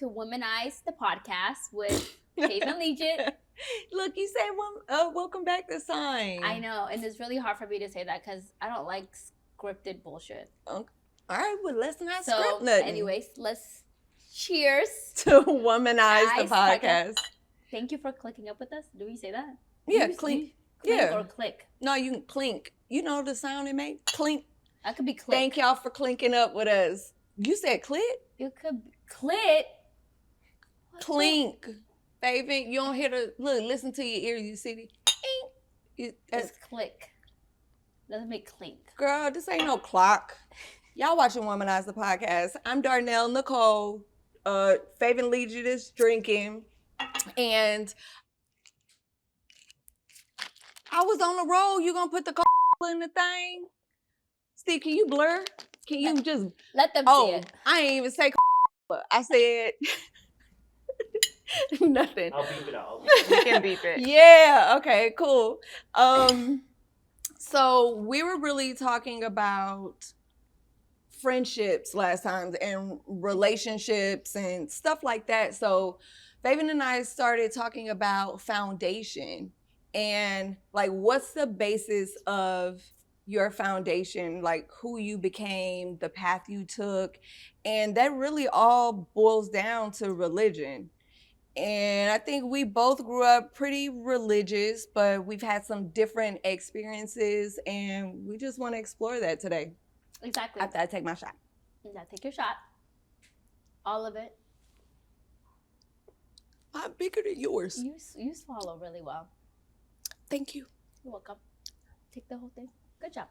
to WomanEyes the Podcast with Faven Legit. Look, you said welcome back this time. I know, and it's really hard for me to say that because I don't like scripted bullshit. Okay. All right, well, let's not script nothing. Anyways, let's cheers to WomanEyes the Podcast. Thank you for clicking up with us. Do we say that? Yeah, clink. Clink or click? No, you can clink. You know the sound it made? Clink. That could be click. Thank y'all for clinking up with us. You said clit? It could be clit. Clink. Faven, you don't hear the, look, listen to your ears. You see the, that's click. Doesn't make clink. Girl, this ain't no clock. Y'all watching WomanEyes the Podcast. I'm Darnell, Nicole. Faven Legit is drinking. And I was on the road. You gonna put the in the thing? Steve, can you blur? Can you just let them see it? I ain't even say I said nothing. I'll beep it out. You can beep it. Yeah, okay, cool. So we were really talking about friendships last time and relationships and stuff like that. So Faven and I started talking about foundation and like what's the basis of your foundation, like who you became, the path you took, and that really all boils down to religion. And I think we both grew up pretty religious, but we've had some different experiences, and we just want to explore that today. Exactly. After I take my shot. Yeah, take your shot. All of it. I'm bigger than yours. You swallow really well. Thank you. You're welcome. Take the whole thing. Good job.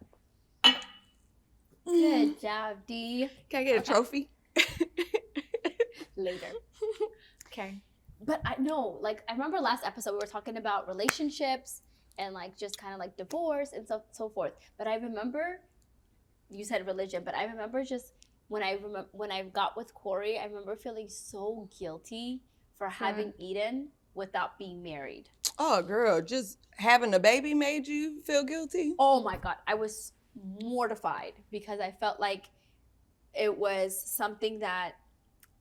Good job, D. Can I get a trophy? Later. Okay. But I know, like, I remember last episode we were talking about relationships and like just kind of like divorce and so forth. But I remember, you said religion, but I remember just when I got with Corey, I remember feeling so guilty for having Eden without being married. Oh, girl, just having a baby made you feel guilty? Oh my God, I was mortified because I felt like it was something that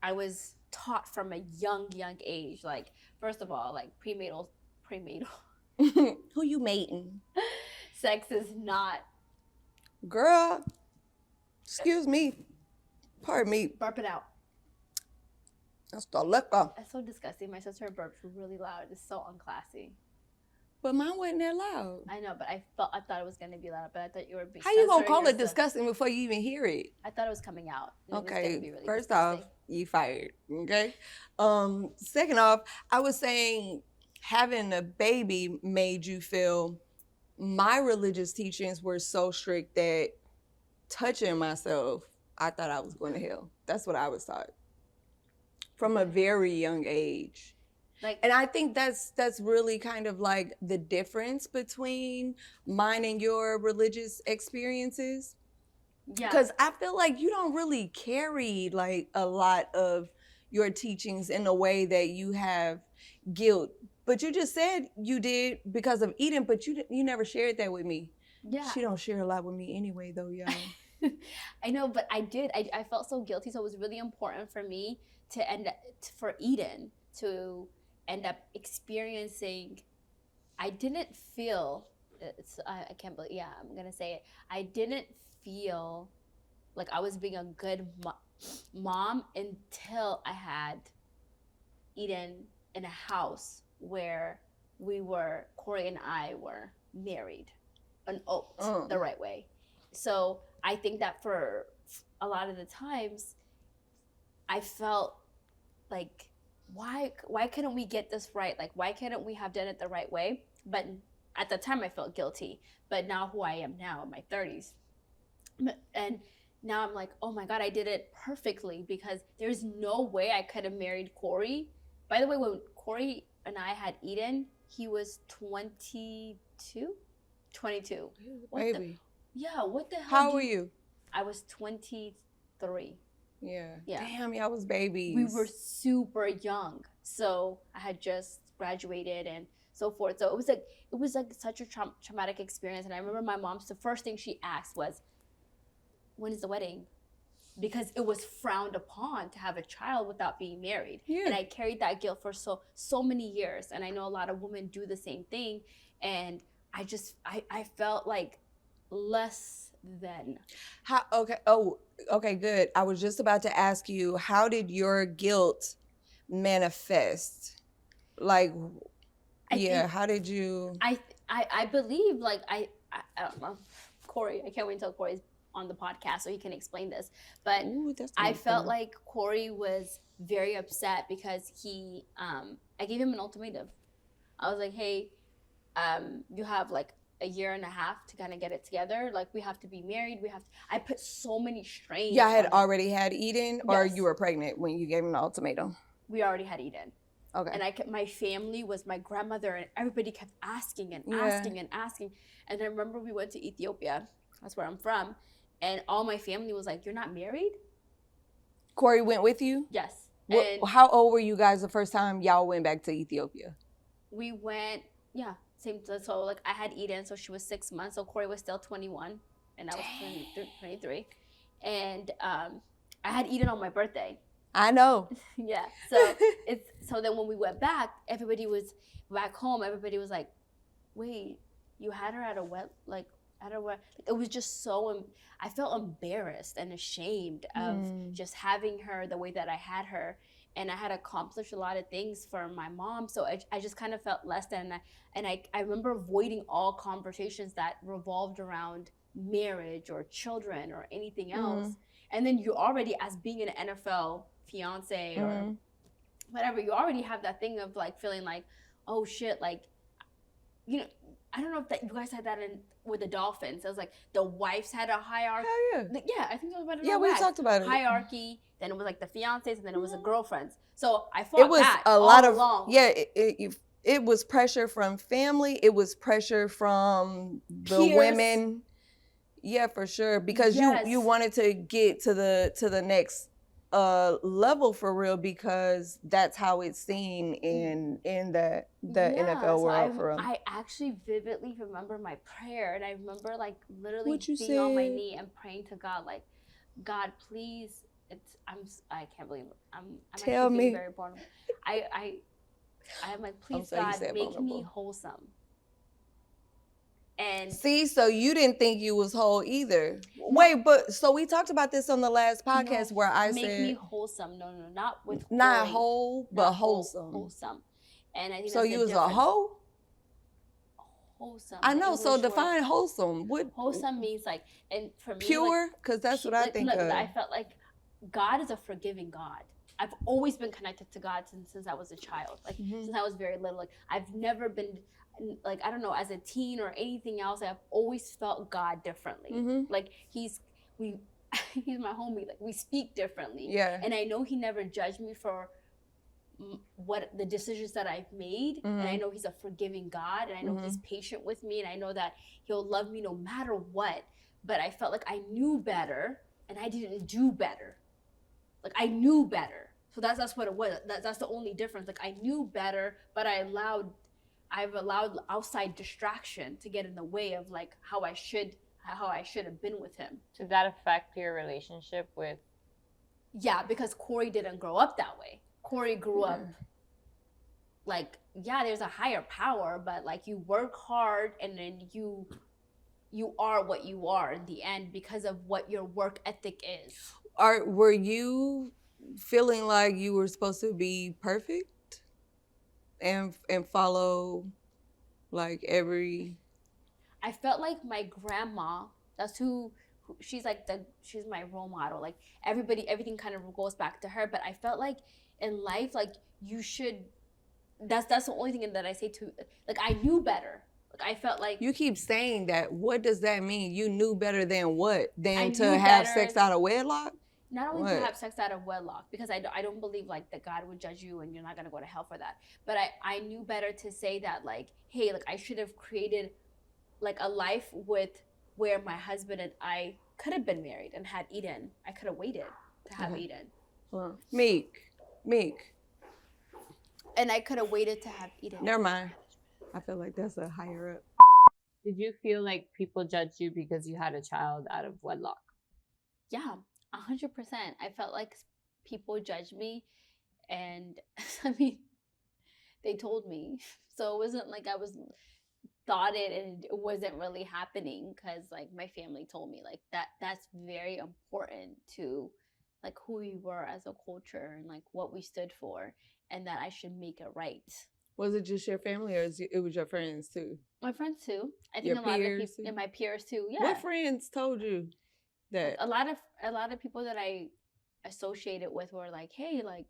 I was taught from a young age. Like, first of all, like prenatal. Who you mating? Sex is not. Girl, excuse me. Pardon me. Burp it out. That's the liquor. That's so disgusting. My sister burps really loud. It's so unclassy. But mine wasn't that loud. I know, but I thought it was gonna be loud. But I thought you were. How you gonna call it disgusting before you even hear it? I thought it was coming out. Okay. Really first disgusting. off, you fired. Okay. Second off, I was saying having a baby made you feel. My religious teachings were so strict that touching myself, I thought I was going to hell. That's what I was taught from a very young age. And I think that's really kind of like the difference between mine and your religious experiences. Yeah. Because I feel like you don't really carry like a lot of your teachings in a way that you have guilt. But you just said you did because of Eden, but you never shared that with me. Yeah. She don't share a lot with me anyway, though, y'all. I know, but I did. I felt so guilty, so it was really important for me for Eden to end up experiencing. I didn't feel. I can't believe. Yeah, I'm gonna say it. I didn't feel like I was being a good mom until I had Eden in a house where Corey and I were married and oaked the right way. So I think that for a lot of the times, I felt like, why couldn't we get this right? Like, why couldn't we have done it the right way? But at the time, I felt guilty. But now who I am now in my 30s. And now I'm like, oh my God, I did it perfectly because there's no way I could have married Corey. By the way, when Corey and I had Eden, he was 22? 22. Baby. What the hell? How were you? I was 23. Yeah. Damn, y'all was babies. We were super young. So I had just graduated and so forth. So it was like such a traumatic experience. And I remember my mom's, the first thing she asked was, when is the wedding? because it was frowned upon to have a child without being married. Yeah. And I carried that guilt for so many years. And I know a lot of women do the same thing. And I felt like less than. How? Okay. Oh, okay. Good. I was just about to ask you, how did your guilt manifest? Like, how did you? I believe, like, I don't know, Corey. I can't wait until Corey's on the podcast so he can explain this. But I felt like Corey was very upset because I gave him an ultimatum. I was like, hey, you have like a year and a half to kind of get it together. Like, we have to be married. I put so many strains. Y'all had already had Eden, or Yes. you were pregnant when you gave him the ultimatum? We already had Eden. Okay. And my family was my grandmother, and everybody kept asking and asking and asking. And I remember we went to Ethiopia. That's where I'm from. And all my family was like, you're not married? Corey went with you? Yes. And how old were you guys the first time y'all went back to Ethiopia? We went, same. So like I had Eden, so she was 6 months. So Corey was still 21, and I was 23. And I had Eden on my birthday. I know. Yeah. So then when we went back, everybody was back home. Everybody was like, wait, you had her at a wet, like, at a wet. It was just so, I felt embarrassed and ashamed of just having her the way that I had her. And I had accomplished a lot of things for my mom. So I just kind of felt less than. And I remember avoiding all conversations that revolved around marriage or children or anything else. And then you already, as being an NFL fiance or whatever, you already have that thing of like feeling like, oh shit, like, you know, I don't know if that you guys had that with the Dolphins. It was like the wives had a hierarchy. Hell yeah. Yeah, I think it was about it. Yeah, we talked about it. Hierarchy. Then it was like the fiancés, and then it was the girlfriends. So I fought it was that a lot all of along. Yeah. It was pressure from family. It was pressure from the Peers. women. Yeah, for sure. Because you wanted to get to the next level for real, because that's how it's seen in the NFL world for real. I actually vividly remember my prayer, and I remember like literally What you being on my said? knee and praying to God, like, God, please. I can't believe it. I'm Tell actually me. being very vulnerable. I'm like, please, sorry you God, said make me vulnerable. wholesome. And See, so you didn't think you was whole either. Wait, but so we talked about this on the last podcast where I make said me wholesome. No, not with not Corey. whole, but Not wholesome. Wholesome. And I think So that's you the was a difference. hoe? Wholesome. I the know. So English word. define wholesome. What Wholesome means like, and for me, pure? Because that's what I think of. I felt like God is a forgiving God. I've always been connected to God since I was a child. Like since I was very little. Like I've never been like, I don't know, as a teen or anything else, I've always felt God differently. Like he's my homie. Like we speak differently. Yeah. And I know he never judged me for what the decisions that I've made. And I know he's a forgiving God, and I know he's patient with me, and I know that he'll love me no matter what. But I felt like I knew better, and I didn't do better. Like I knew better. So that's what it was. That's the only difference. Like I knew better, but I've allowed outside distraction to get in the way of like how I should have been with him. Did that affect your relationship with? Yeah, because Corey didn't grow up that way. Corey grew up like, there's a higher power, but like you work hard, and then you are what you are in the end because of what your work ethic is. Were you feeling like you were supposed to be perfect and follow like every? I felt like my grandma. That's who she's like. She's my role model. Like everything kind of goes back to her. But I felt like in life, like you should. That's the only thing that I say to. Like I knew better. Like I felt like You keep saying that. What does that mean? You knew better than what? I Than knew to have better. sex out of wedlock? not only What? to have sex out of wedlock, because I don't believe like that God would judge you and you're not gonna go to hell for that. But I knew better to say that like, hey, like I should have created like a life where my husband and I could have been married and had Eden. I could have waited to have Eden. Well, Meek. And I could have waited to have Eden. Never mind. I feel like that's a higher up. Did you feel like people judged you because you had a child out of wedlock? Yeah. 100%. I felt like people judged me, and I mean, they told me. So it wasn't like I was thought it and it wasn't really happening, because like my family told me like that's very important to like who we were as a culture and like what we stood for, and that I should make it right. Was it just your family, or it was your friends too? My friends too. I think Your a lot of peers people too? and my peers too. Yeah. What friends told you that? A lot of people that I associated with were like, hey, like,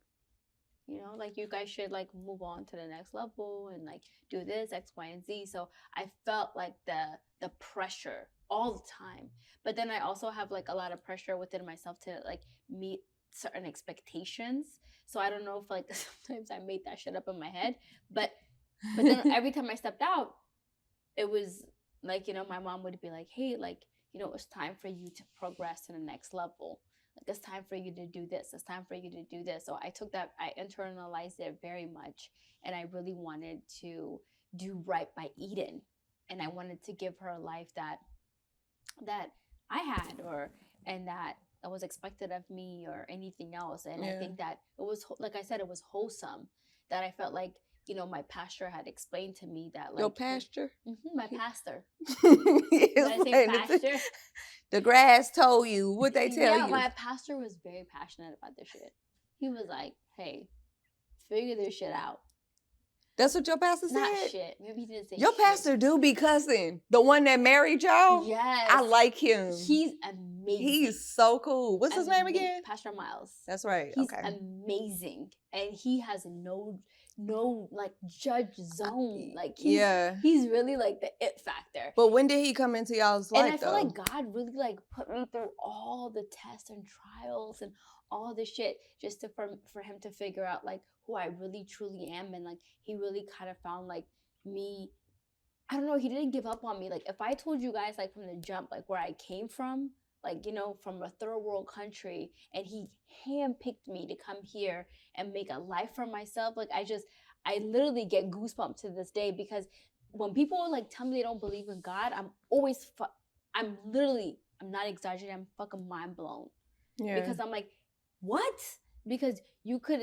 you know, like you guys should like move on to the next level and like do this X, Y, and Z. So I felt like the pressure all the time. But then I also have like a lot of pressure within myself to like meet certain expectations. So I don't know if like sometimes I made that shit up in my head, but then every time I stepped out, it was like, you know, my mom would be like, hey, like, you know, it's time for you to progress to the next level. Like, it's time for you to do this. It's time for you to do this. So I took that, I internalized it very much. And I really wanted to do right by Eden. And I wanted to give her a life that I had, and that was expected of me, or anything else. And I think that it was, like I said, it was wholesome, that I felt like, you know, my pastor had explained to me that like... Your pastor? My pastor. Did I say pastor? The grass told you. What they tell you? Yeah, my pastor was very passionate about this shit. He was like, hey, figure this shit out. That's what your pastor said? Not shit. Maybe he didn't say your shit. pastor do be cussing. The one that married y'all? Yes. I like him. He's amazing. He's so cool. What's his name again? Pastor Miles. That's right. He's okay. amazing. And he has no like judge zone. Like he's really like the it factor. But when did he come into y'all's life? And I feel like God really like put me through all the tests and trials and all this shit just for him to figure out like who I really truly am. And like he really kind of found like me. I don't know, he didn't give up on me. Like if I told you guys like from the jump like where I came from, like, you know, from a third world country, and he handpicked me to come here and make a life for myself. Like I literally get goosebumps to this day, because when people like tell me they don't believe in God, I'm always, I'm not exaggerating, I'm fucking mind blown. Yeah. Because I'm like, what? Because you could,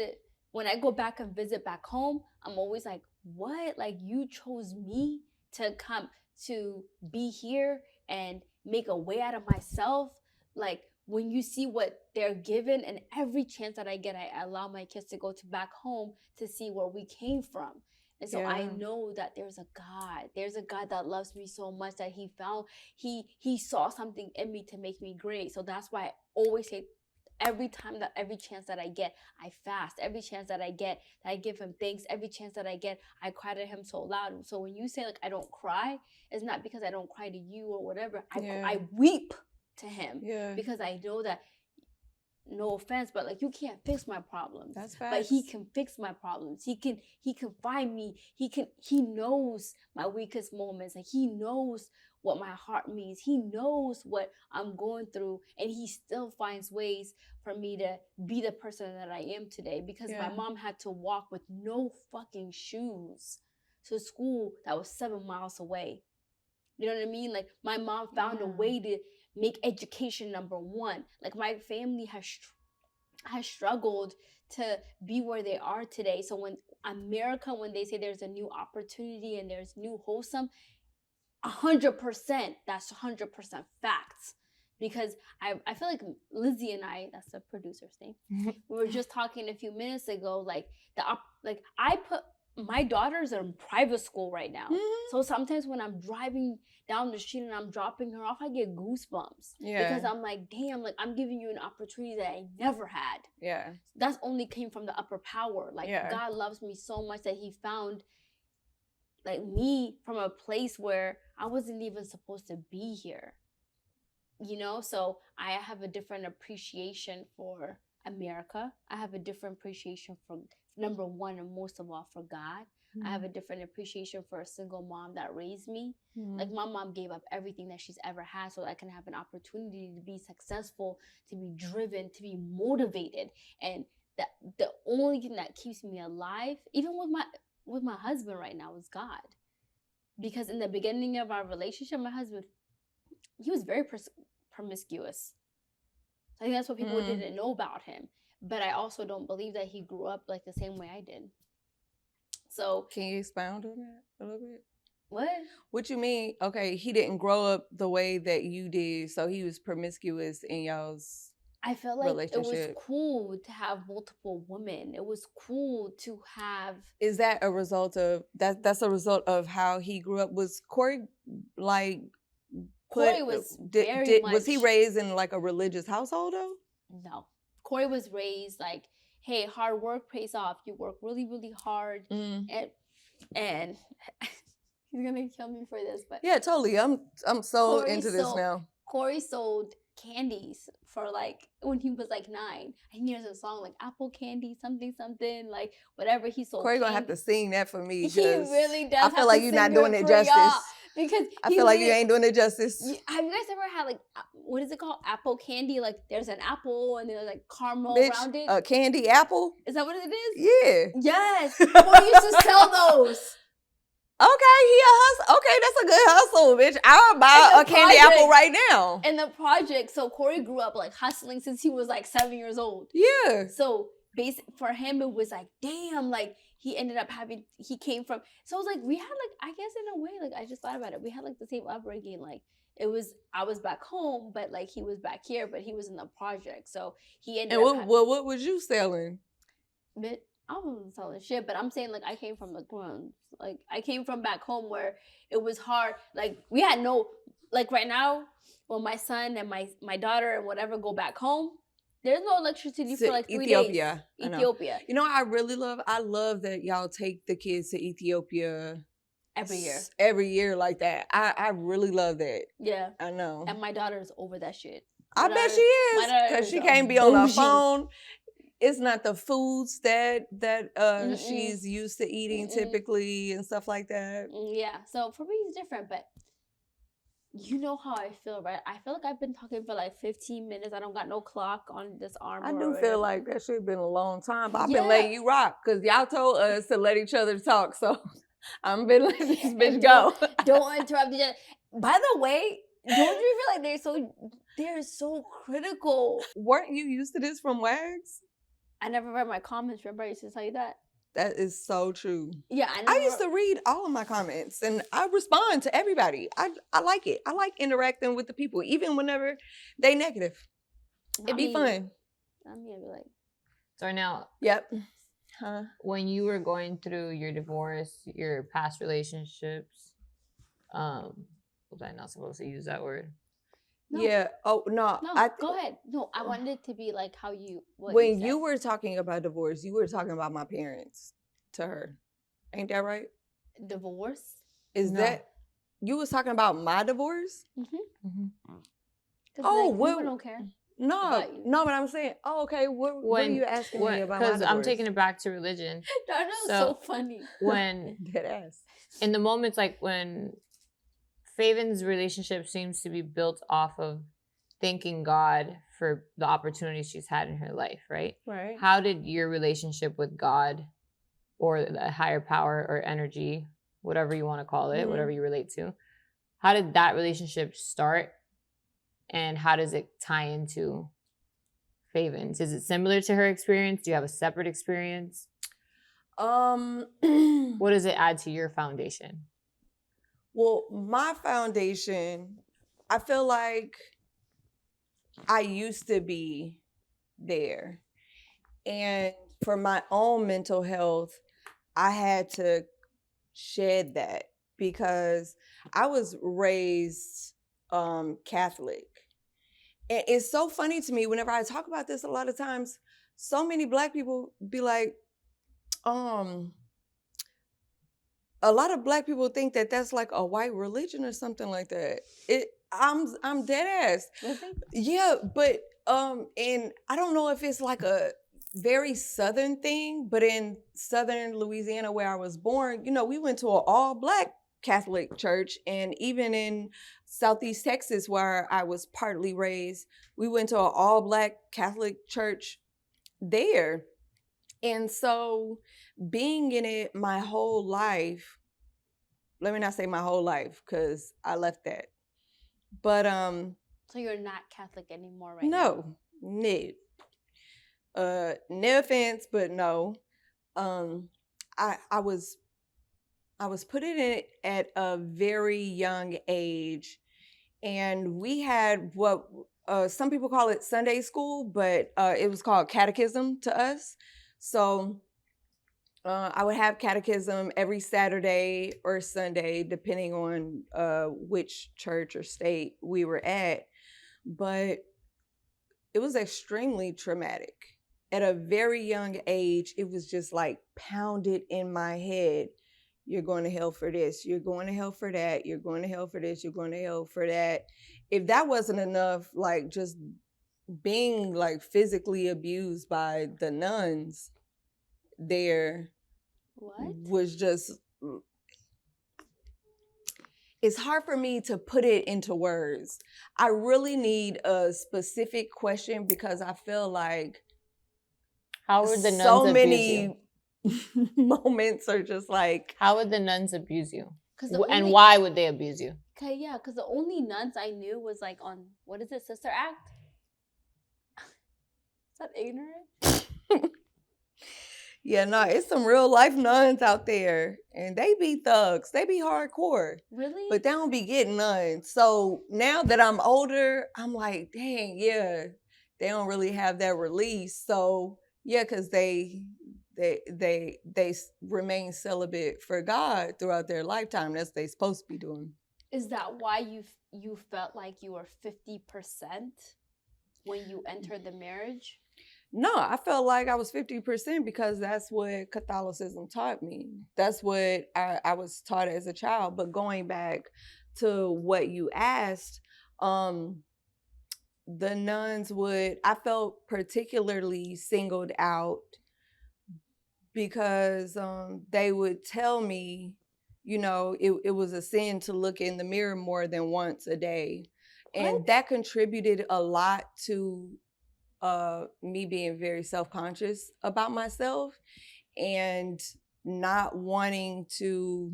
when I go back and visit back home, I'm always like, what? Like you chose me to come to be here and make a way out of myself. Like when you see what they're given, and every chance that I get, I allow my kids to go to back home to see where we came from. And so I know that there's a God that loves me so much that he saw something in me to make me great. So that's why I always say, every chance that I get, I fast. Every chance that I get, I give him thanks. Every chance that I get, I cry to him so loud. So when you say like I don't cry, it's not because I don't cry to you or whatever. I weep to him because I know that, no offense, but like you can't fix my problems. That's facts. But he can fix my problems. He can find me. He knows my weakest moments. Like he knows what my heart means. He knows what I'm going through, and he still finds ways for me to be the person that I am today, because my mom had to walk with no fucking shoes to school that was 7 miles away. You know what I mean? Like my mom found a way to make education number one. Like my family has struggled to be where they are today. So when they say there's a new opportunity and there's new wholesome, 100%, that's 100% facts. Because I feel like Lizzie and I, that's the producer's name, we were just talking a few minutes ago, like I put my daughters are in private school right now. Mm-hmm. So sometimes when I'm driving down the street and I'm dropping her off, I get goosebumps. Yeah. Because I'm like, damn, like I'm giving you an opportunity that I never had. Yeah. That's only came from the upper power. Like God loves me so much that he found like me from a place where I wasn't even supposed to be here. You know, so I have a different appreciation for America. I have a different appreciation for, number one and most of all, for God. Mm-hmm. I have a different appreciation for a single mom that raised me. Mm-hmm. Like my mom gave up everything that she's ever had so I can have an opportunity to be successful, to be driven, to be motivated. And that the only thing that keeps me alive, even with my husband right now, is God. Because in the beginning of our relationship, my husband, he was very promiscuous. So I think that's what people didn't know about him. But I also don't believe that he grew up like the same way I did. So can you expound on that a little bit? what? What you mean? Okay, he didn't grow up the way that you did, so he was promiscuous in y'all's I felt like it was relationship. cool to have multiple women. It was cool to have. Is that a result of that? That's a result of how he grew up. Was Corey like? Corey was very much. Was he raised in like a religious household though? No, Corey was raised like, hey, hard work pays off. You work really, really hard, and he's gonna kill me for this, but yeah, totally. I'm so into this now. Corey sold candies for like when he was like 9. I think there's a song like apple candy, something, like whatever he sold. Corey gonna have to sing that for me. He really does. I feel like you're not doing it justice. Because I feel like you ain't doing it justice. Have you guys ever had like, what is it called? Apple candy? Like there's an apple and there's like caramel around it. A candy apple? Is that what it is? Yeah. Yes. Corey used to sell those. Okay, he a hustle. Okay, that's a good hustle, bitch. I'll buy a candy apple right now. In the project, so Corey grew up like hustling since he was like 7 years old. Yeah. So for him, it was like, damn, like he ended up he came from, so it was like, we had like, I guess in a way, like I just thought about it, we had like the same upbringing. Like I was back home, but like he was back here, but he was in the project. So he ended up. And what was you selling? But I wasn't selling shit, but I'm saying like I came from the ground. Like I came from back home where it was hard. Like we had no, like right now, when my son and my daughter and whatever go back home, there's no electricity for like 3 days. Ethiopia. You know what I really love? I love that y'all take the kids to Ethiopia every year. Every year like that. I really love that. Yeah. I know. And my daughter's over that shit. I bet she is. Because she can't be on her phone. It's not the foods that she's used to eating typically and stuff like that. Yeah. So for me, it's different, but you know how I feel, right? I feel like I've been talking for like 15 minutes. I don't got no clock on this arm. I do feel like that should have been a long time, but I've been letting you rock because y'all told us to let each other talk. So I'm been letting this bitch go. Don't interrupt each other. By the way, don't you feel like they're so critical? Weren't you used to this from Wags? I never read my comments. Remember I used to tell you that? That is so true. Yeah, I used to read all of my comments and I respond to everybody. I like it. I like interacting with the people, even whenever they negative. It'd be fun. I'm gonna be like. So now, yep. When you were going through your divorce, your past relationships, was I not supposed to use that word? No. Yeah. Oh no. No. Go ahead. No, I wanted it to be like how you. When you were talking about divorce, you were talking about my parents to her. Ain't that right? Divorce. Is that you was talking about my divorce? Mm-hmm. Mm-hmm. Oh, like, well, don't care. No, but I'm saying, okay, what are you asking me about? Because I'm taking it back to religion. That was so funny. When dead ass. In the moments like when Faven's relationship seems to be built off of thanking God for the opportunities she's had in her life, right? Right. How did your relationship with God or the higher power or energy, whatever you want to call it, whatever you relate to, how did that relationship start? And how does it tie into Faven's? Is it similar to her experience? Do you have a separate experience? What does it add to your foundation? Well, my foundation, I feel like I used to be there. And for my own mental health, I had to shed that because I was raised Catholic. And it's so funny to me whenever I talk about this a lot of times, so many Black people be like, a lot of Black people think that that's like a white religion or something like that. I'm dead ass. Yeah, but and I don't know if it's like a very Southern thing, but in Southern Louisiana where I was born, we went to an all Black Catholic church, and even in Southeast Texas where I was partly raised, we went to an all Black Catholic church there. And so being in it my whole life, let me not say my whole life because I left that. But so you're not Catholic anymore right now? No. No offense, but no. I was put in it at a very young age, and we had what some people call it Sunday school, but it was called catechism to us. So I would have catechism every Saturday or Sunday, depending on which church or state we were at. But it was extremely traumatic. At a very young age, it was just like pounded in my head. You're going to hell for this. You're going to hell for that. You're going to hell for this. You're going to hell for that. If that wasn't enough, like just being like physically abused by the nuns there was just, it's hard for me to put it into words. I really need a specific question because I feel like how would the nuns abuse you? Moments are just like, how would the nuns abuse you? And why would they abuse you? Because the only nuns I knew was like on, what is it, Sister Act? Is that ignorant? Yeah, no, it's some real life nuns out there, and they be thugs. They be hardcore. Really? But they don't be getting none. So now that I'm older, I'm like, dang, yeah, they don't really have that release. So yeah, because they remain celibate for God throughout their lifetime. That's what they supposed to be doing. Is that why you felt like you were 50% when you entered the marriage? No, I felt like I was 50% because that's what Catholicism taught me. That's what I was taught as a child. But going back to what you asked, the nuns I felt particularly singled out because they would tell me, you know, it was a sin to look in the mirror more than once a day. And that contributed a lot to me being very self-conscious about myself and not wanting to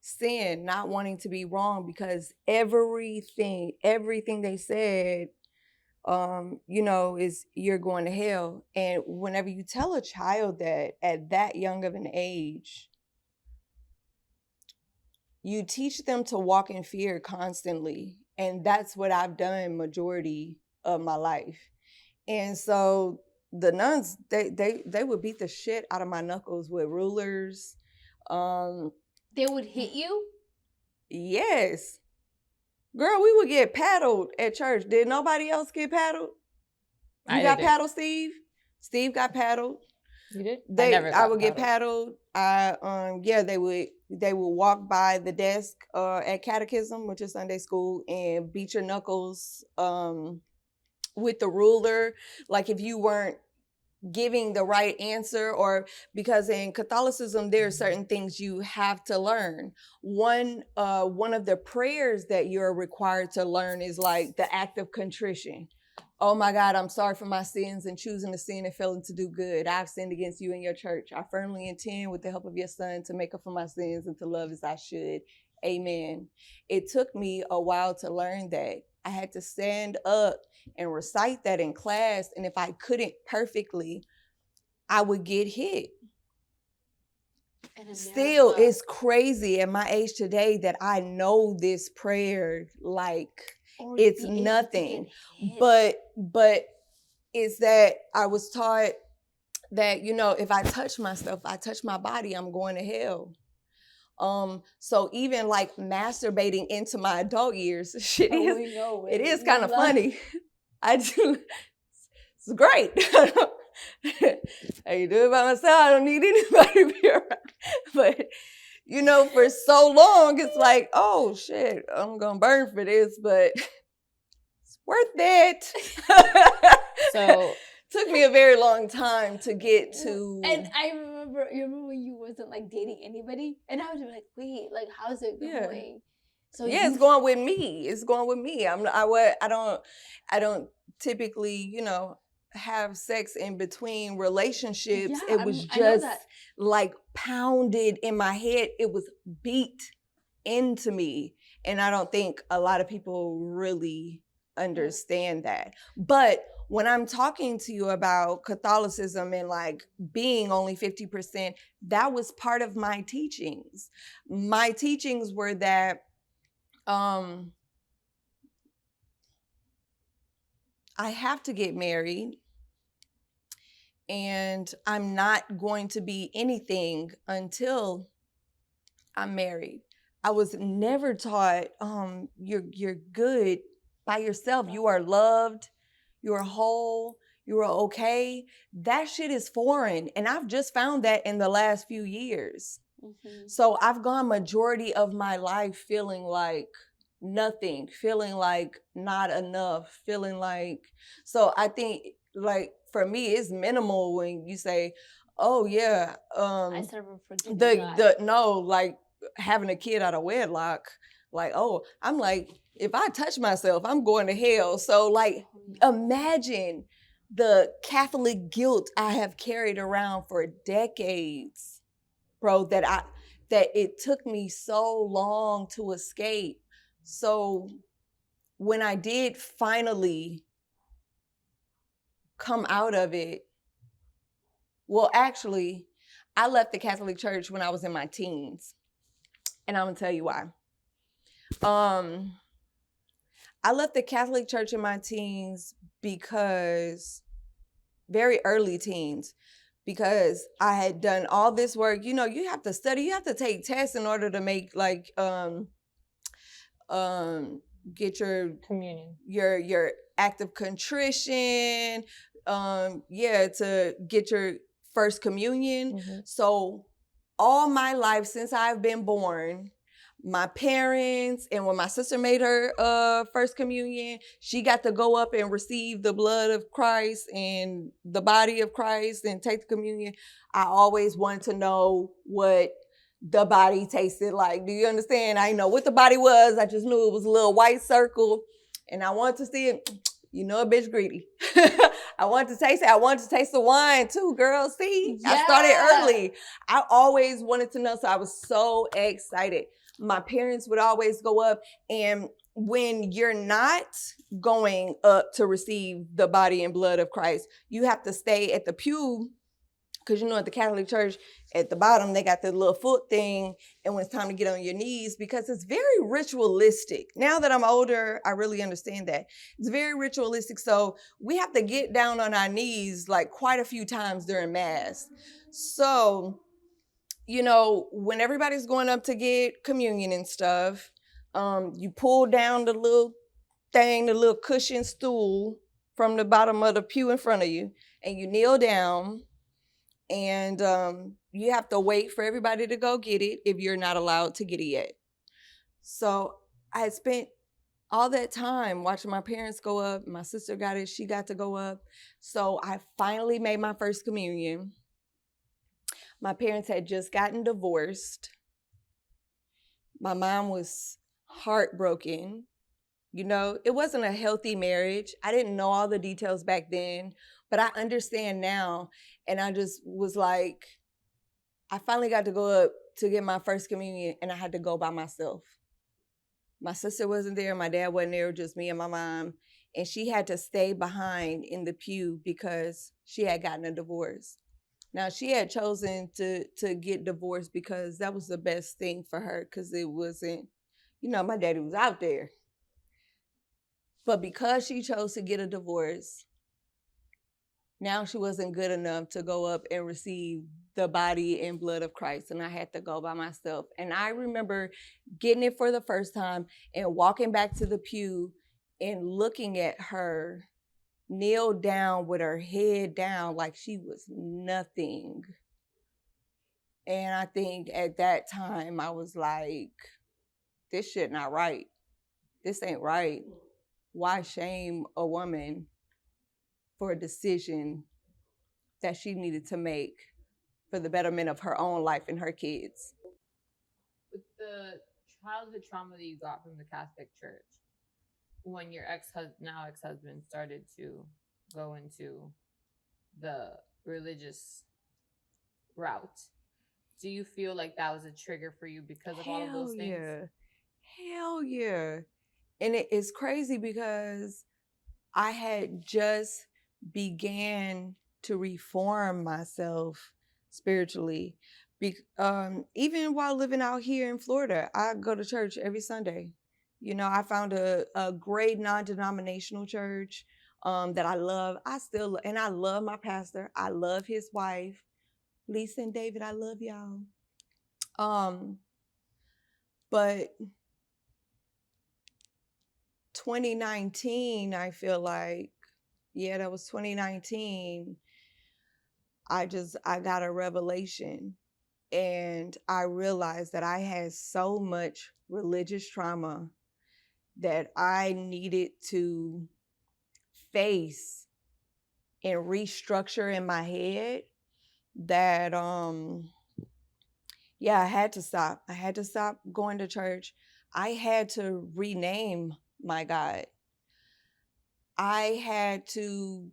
sin, not wanting to be wrong, because everything they said, you know, is you're going to hell. And whenever you tell a child that at that young of an age, you teach them to walk in fear constantly. And that's what I've done majority of my life. And so the nuns, they would beat the shit out of my knuckles with rulers. They would hit you? Yes. Girl, we would get paddled at church. Did nobody else get paddled? You got paddled, Steve? Steve got paddled. You did? I would get paddled. They would walk by the desk at catechism, which is Sunday school, and beat your knuckles with the ruler. Like if you weren't giving the right answer, or because in Catholicism there are certain things you have to learn. One of the prayers that you're required to learn is like the act of contrition. Oh my God, I'm sorry for my sins and choosing to sin and failing to do good. I've sinned against you and your church. I firmly intend, with the help of your son, to make up for my sins and to love as I should. Amen. It took me a while to learn that. I had to stand up and recite that in class. And if I couldn't perfectly, I would get hit. Still, it's crazy at my age today that I know this prayer like it's nothing. But it's that I was taught that, you know, if I touch myself, I touch my body, I'm going to hell. So even like masturbating into my adult years, it is kind of funny. I do. It's great. I do it by myself. I don't need anybody to be around. But, you know, for so long, it's like, oh shit, I'm going to burn for this, but it's worth it. So took me a very long time to get to. And I remember when you wasn't like dating anybody, and I was like, wait, like how's it going? Yeah. So it's going with me. It's going with me. I don't typically, you know, have sex in between relationships. Yeah, it was just like pounded in my head. It was beat into me. And I don't think a lot of people really understand that. But when I'm talking to you about Catholicism and like being only 50%, that was part of my teachings. My teachings were that I have to get married and I'm not going to be anything until I'm married. I was never taught you're good by yourself. You are loved, you are whole, you are okay. That shit is foreign. And I've just found that in the last few years. Mm-hmm. So I've gone majority of my life feeling like nothing, feeling like not enough, feeling like, so I think like for me it's minimal when you say, oh yeah, I serve a forgiving God. like having a kid out of wedlock, like, oh, I'm like, if I touch myself, I'm going to hell. So like, imagine the Catholic guilt I have carried around for decades, bro, that it took me so long to escape. So when I did finally come out of it, well, actually, I left the Catholic Church when I was in my teens. And I'm gonna tell you why. I left the Catholic Church in my teens because very early teens, because I had done all this work. You know, you have to study, you have to take tests in order to make like get your communion, your act of contrition, to get your first communion. Mm-hmm. So all my life since I've been born, my parents, and when my sister made her first communion, she got to go up and receive the blood of Christ and the body of Christ and take the communion. I always wanted to know what the body tasted like. Do you understand? I didn't know what the body was. I just knew it was a little white circle, and I wanted to see it. You know, a bitch greedy. I wanted to taste it. I wanted to taste the wine too, girl. See, yeah. I started early. I always wanted to know, so I was so excited. My parents would always go up, and when you're not going up to receive the body and blood of Christ, you have to stay at the pew, because you know at the Catholic Church, at the bottom, they got the little foot thing, and when it's time to get on your knees, because it's very ritualistic. Now that I'm older, I really understand that. It's very ritualistic, so we have to get down on our knees like quite a few times during Mass. So, you know, when everybody's going up to get communion and stuff, you pull down the little thing, the little cushion stool from the bottom of the pew in front of you, and you kneel down, and you have to wait for everybody to go get it if you're not allowed to get it yet. So I had spent all that time watching my parents go up. My sister got it. She got to go up. So I finally made my first communion. My parents had just gotten divorced. My mom was heartbroken. You know, it wasn't a healthy marriage. I didn't know all the details back then, but I understand now. And I just was like, I finally got to go up to get my first communion, and I had to go by myself. My sister wasn't there. My dad wasn't there, just me and my mom. And she had to stay behind in the pew because she had gotten a divorce. Now, she had chosen to get divorced because that was the best thing for her, because it wasn't, you know, my daddy was out there. But because she chose to get a divorce, now she wasn't good enough to go up and receive the body and blood of Christ, and I had to go by myself. And I remember getting it for the first time and walking back to the pew and looking at her kneel down with her head down like she was nothing. And I think at that time I was like, this shit not right. This ain't right. Why shame a woman for a decision that she needed to make for the betterment of her own life and her kids? With the childhood trauma that you got from the Catholic Church, when your ex-husband started to go into the religious route, do you feel like that was a trigger for you because of all of those things? Hell yeah. And it's crazy because I had just began to reform myself spiritually. Even while living out here in Florida, I go to church every Sunday. You know, I found a great non-denominational church that I love. And I love my pastor. I love his wife, Lisa and David. I love y'all. But 2019, I feel like, yeah, that was 2019. I got a revelation, and I realized that I had so much religious trauma that I needed to face and restructure in my head that I had to stop. I had to stop going to church. I had to rename my God. I had to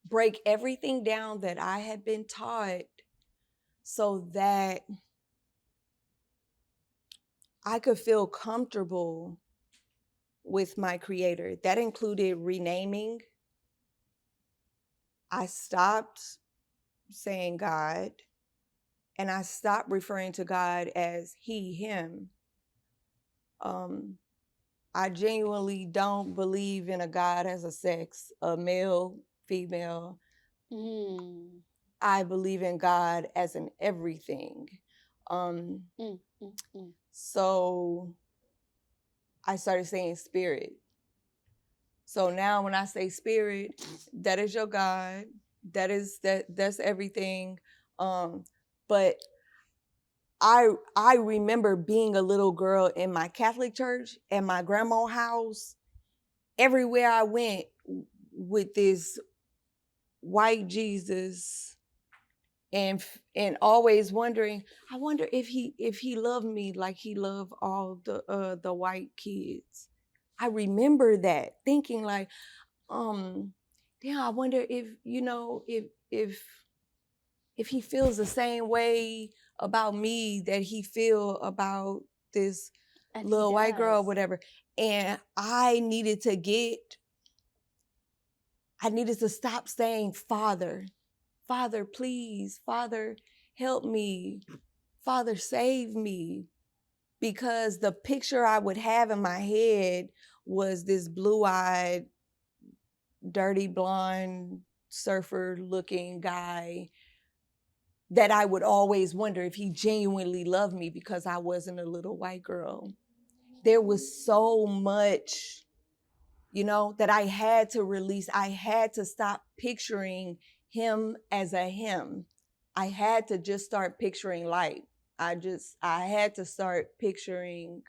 break everything down that I had been taught so that I could feel comfortable with my Creator. That included renaming. I stopped saying God, and I stopped referring to God as he, him. I genuinely don't believe in a God as a sex, a male, female. I believe in God as an everything. So I started saying spirit. So now when I say spirit, that is your God. That's everything. But I remember being a little girl in my Catholic church and my grandma's house. Everywhere I went with this white Jesus, and always wondering, I wonder if he loved me like he loved all the white kids. I remember that thinking like, damn, I wonder if, you know, if he feels the same way about me that he feel about this And little he white girl or does. whatever. And I needed to stop saying Father, please, Father, help me, Father, save me. Because the picture I would have in my head was this blue-eyed, dirty blonde, surfer-looking guy that I would always wonder if he genuinely loved me because I wasn't a little white girl. There was so much, you know, that I had to release. I had to stop picturing him as a him. I had to just start picturing light. I had to start picturing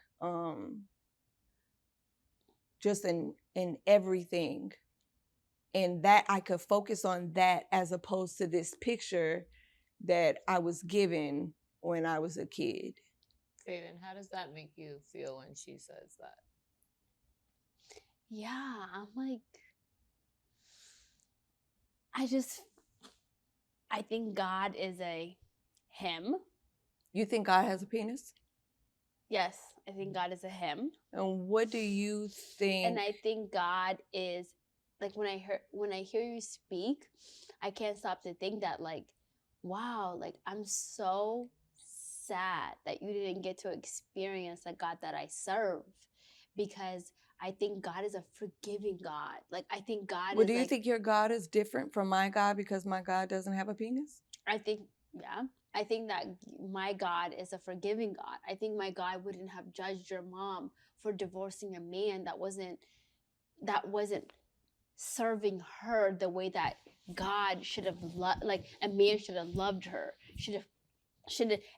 just in everything. And that I could focus on that as opposed to this picture that I was given when I was a kid. Faven, how does that make you feel when she says that? Yeah, I'm like, I think God is a him. You think God has a penis? Yes, I think God is a him. And what do you think? And I think God is, like, when I hear you speak, I can't stop to think that, like, wow, like, I'm so sad that you didn't get to experience the God that I serve, because I think God is a forgiving God. Like, I think God do you think your God is different from my God because my God doesn't have a penis? I think that my God is a forgiving God. I think my God wouldn't have judged your mom for divorcing a man that wasn't serving her the way that God should have like a man should have loved her. Should have,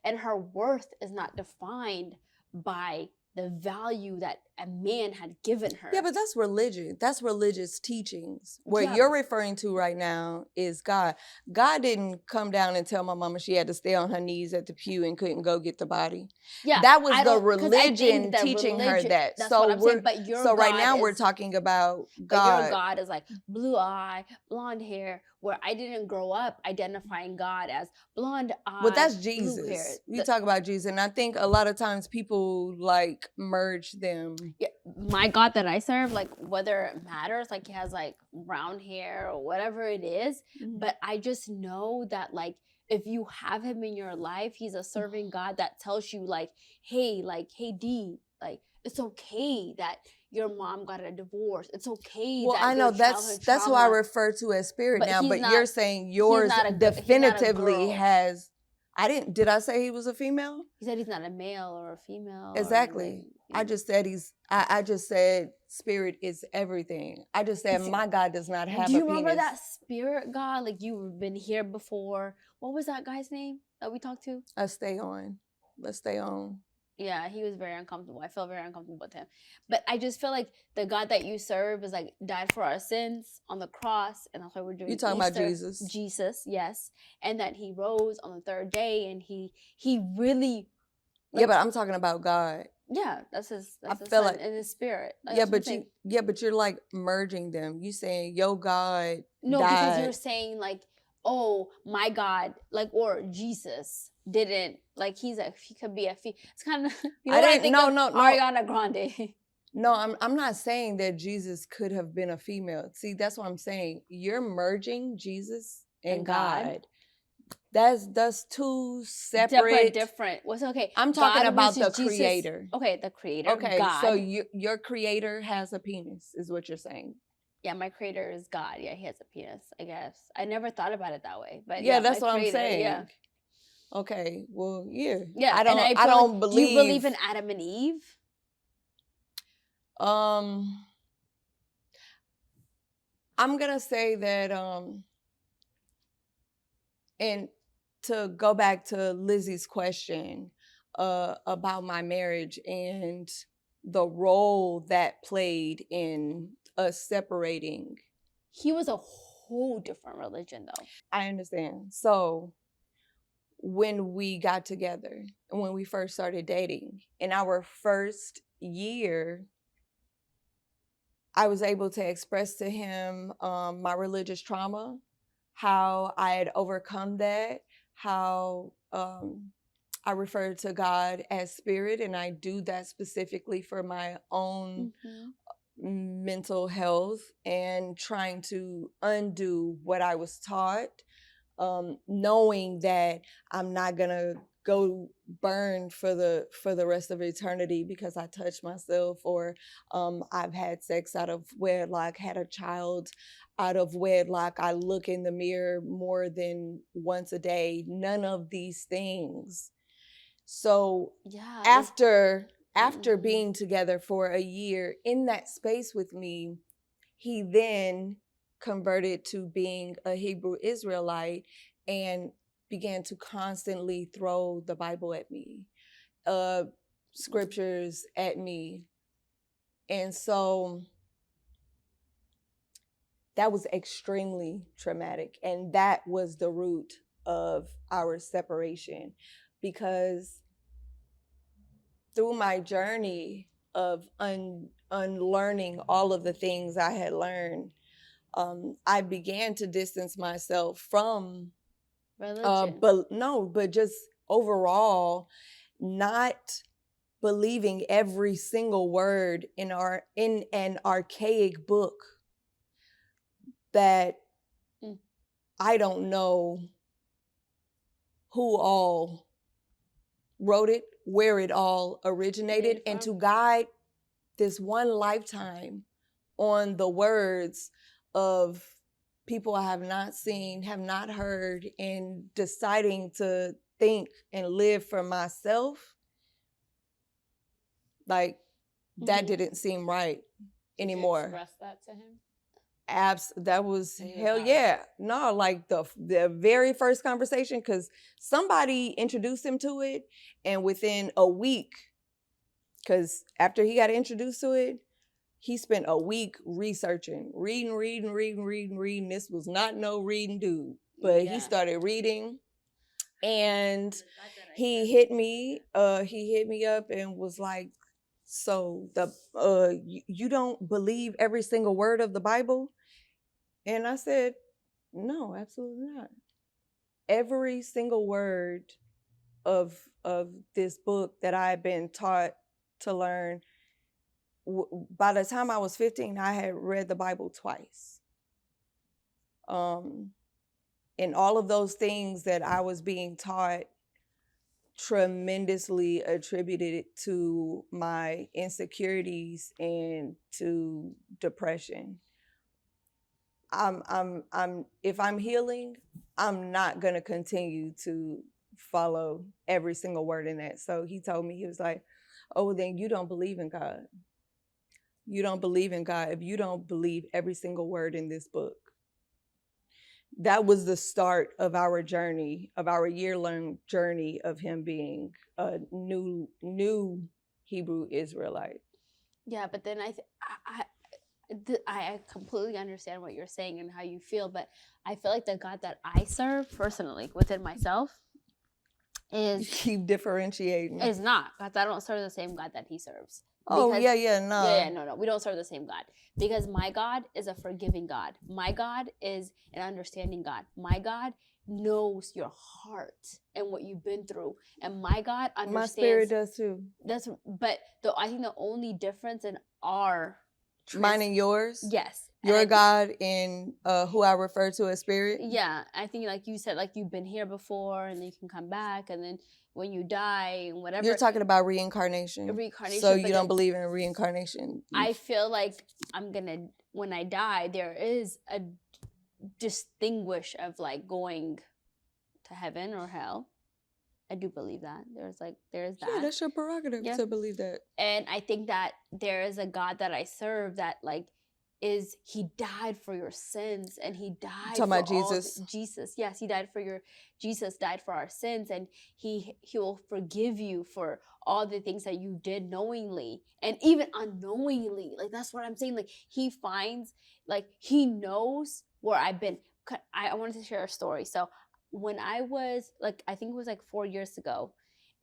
and her worth is not defined by the value that a man had given her. Yeah, but that's religion. That's religious teachings. What you're referring to right now is God. God didn't come down and tell my mama she had to stay on her knees at the pew and couldn't go get the body. Yeah, that was the religion teaching her that. That's what I'm saying. But your God right now we're talking about God. But your God is like blue eye, blonde hair, where I didn't grow up identifying God as blonde eye. But that's Jesus. We talk about Jesus, and I think a lot of times people like merge them. Yeah, my God that I serve, like whether it matters, like he has like brown hair or whatever it is, but I just know that like if you have him in your life, he's a serving God that tells you like, hey D, like it's okay that your mom got a divorce. It's okay. Well, that I know that's who I refer to as spirit now, but you're saying yours definitively has. Did I say he was a female? He said he's not a male or a female. Exactly. I just said I just said spirit is everything. I just said my God does not have a penis. Do you remember that spirit God? Like you've been here before. What was that guy's name that we talked to? Let's stay on. Yeah, he was very uncomfortable. I felt very uncomfortable with him. But I just feel like the God that you serve is like died for our sins on the cross. And that's why we're doing You're talking Easter. about Jesus. Jesus, yes. And that he rose on the third day and he really... Like, yeah, but I'm talking about God. Yeah, that's his I feel son like, in his spirit. But you're like merging them. You saying your God No, died. because you're saying like, oh, my God, like, or Jesus didn't, like, he could be it's kind of, you know, Ariana Grande. No, I'm not saying that Jesus could have been a female. See, that's what I'm saying. You're merging Jesus and God. That's two separate. Different. What's okay? I'm talking God about the Jesus. creator. Okay, the creator. Okay, God. so your creator has a penis, is what you're saying. Yeah, my creator is God. Yeah, he has a penis, I guess. I never thought about it that way. But yeah, that's what I'm saying. Yeah. Okay, well, yeah. Yeah, I don't believe. Do you believe in Adam and Eve? I'm gonna say that and to go back to Lizzie's question about my marriage and the role that played in us separating. He was a whole different religion, though. I understand. So when we got together and when we first started dating, in our first year, I was able to express to him my religious trauma, how I had overcome that, how I refer to God as spirit, and I do that specifically for my own mental health and trying to undo what I was taught, knowing that I'm not gonna go burn for the rest of eternity because I touched myself, or I've had sex out of wedlock, had a child out of wedlock, I look in the mirror more than once a day, none of these things. So yeah, after being together for a year in that space with me, he then converted to being a Hebrew Israelite and began to constantly throw the Bible at me, scriptures at me. And so that was extremely traumatic. And that was the root of our separation, because through my journey of unlearning all of the things I had learned, I began to distance myself from religion. But just overall, not believing every single word in an archaic book that I don't know who all wrote it, where it all originated, and to guide this one lifetime on the words of people I have not seen, have not heard, and deciding to think and live for myself, like that didn't seem right anymore. Did you express that to him? That was hell yeah. No, like the very first conversation, because somebody introduced him to it, and within a week, because after he got introduced to it, he spent a week researching, reading. This was not no reading dude, but he started reading, and he hit me up and was like, so you don't believe every single word of the Bible? And I said, no, absolutely not. Every single word of this book that I've been taught to learn by the time I was 15, I had read the Bible twice. And all of those things that I was being taught tremendously attributed it to my insecurities and to depression. If I'm healing, I'm not gonna continue to follow every single word in that. So he told me, he was like, oh, well, then you don't believe in God. You don't believe in God if you don't believe every single word in this book. That was the start of our journey, of our year-long journey of him being a new Hebrew Israelite. Yeah, but then I completely understand what you're saying and how you feel, but I feel like the God that I serve personally within myself You keep differentiating. is not, because I don't serve the same God that he serves. Oh, Because- no. We don't serve the same God, because my God is a forgiving God. My God is an understanding God. My God knows your heart and what you've been through, and my God understands. My spirit does too. I think the only difference in our Mine and yours? Yes. Your God and who I refer to as spirit? Yeah, I think like you said, like you've been here before and then you can come back, and then when you die and whatever. You're talking about reincarnation. Reincarnation. So you don't believe in reincarnation? I feel like when I die, there is a distinguish of like going to heaven or hell. I do believe that. There's that. Yeah, that's your prerogative to believe that. And I think that there is a God that I serve that like he died for your sins, and he died talking about Jesus. Jesus. Yes, Jesus died for our sins, and he will forgive you for all the things that you did knowingly and even unknowingly. Like that's what I'm saying. Like he finds, like he knows where I've been. I wanted to share a story. So when I was like, I think it was like 4 years ago,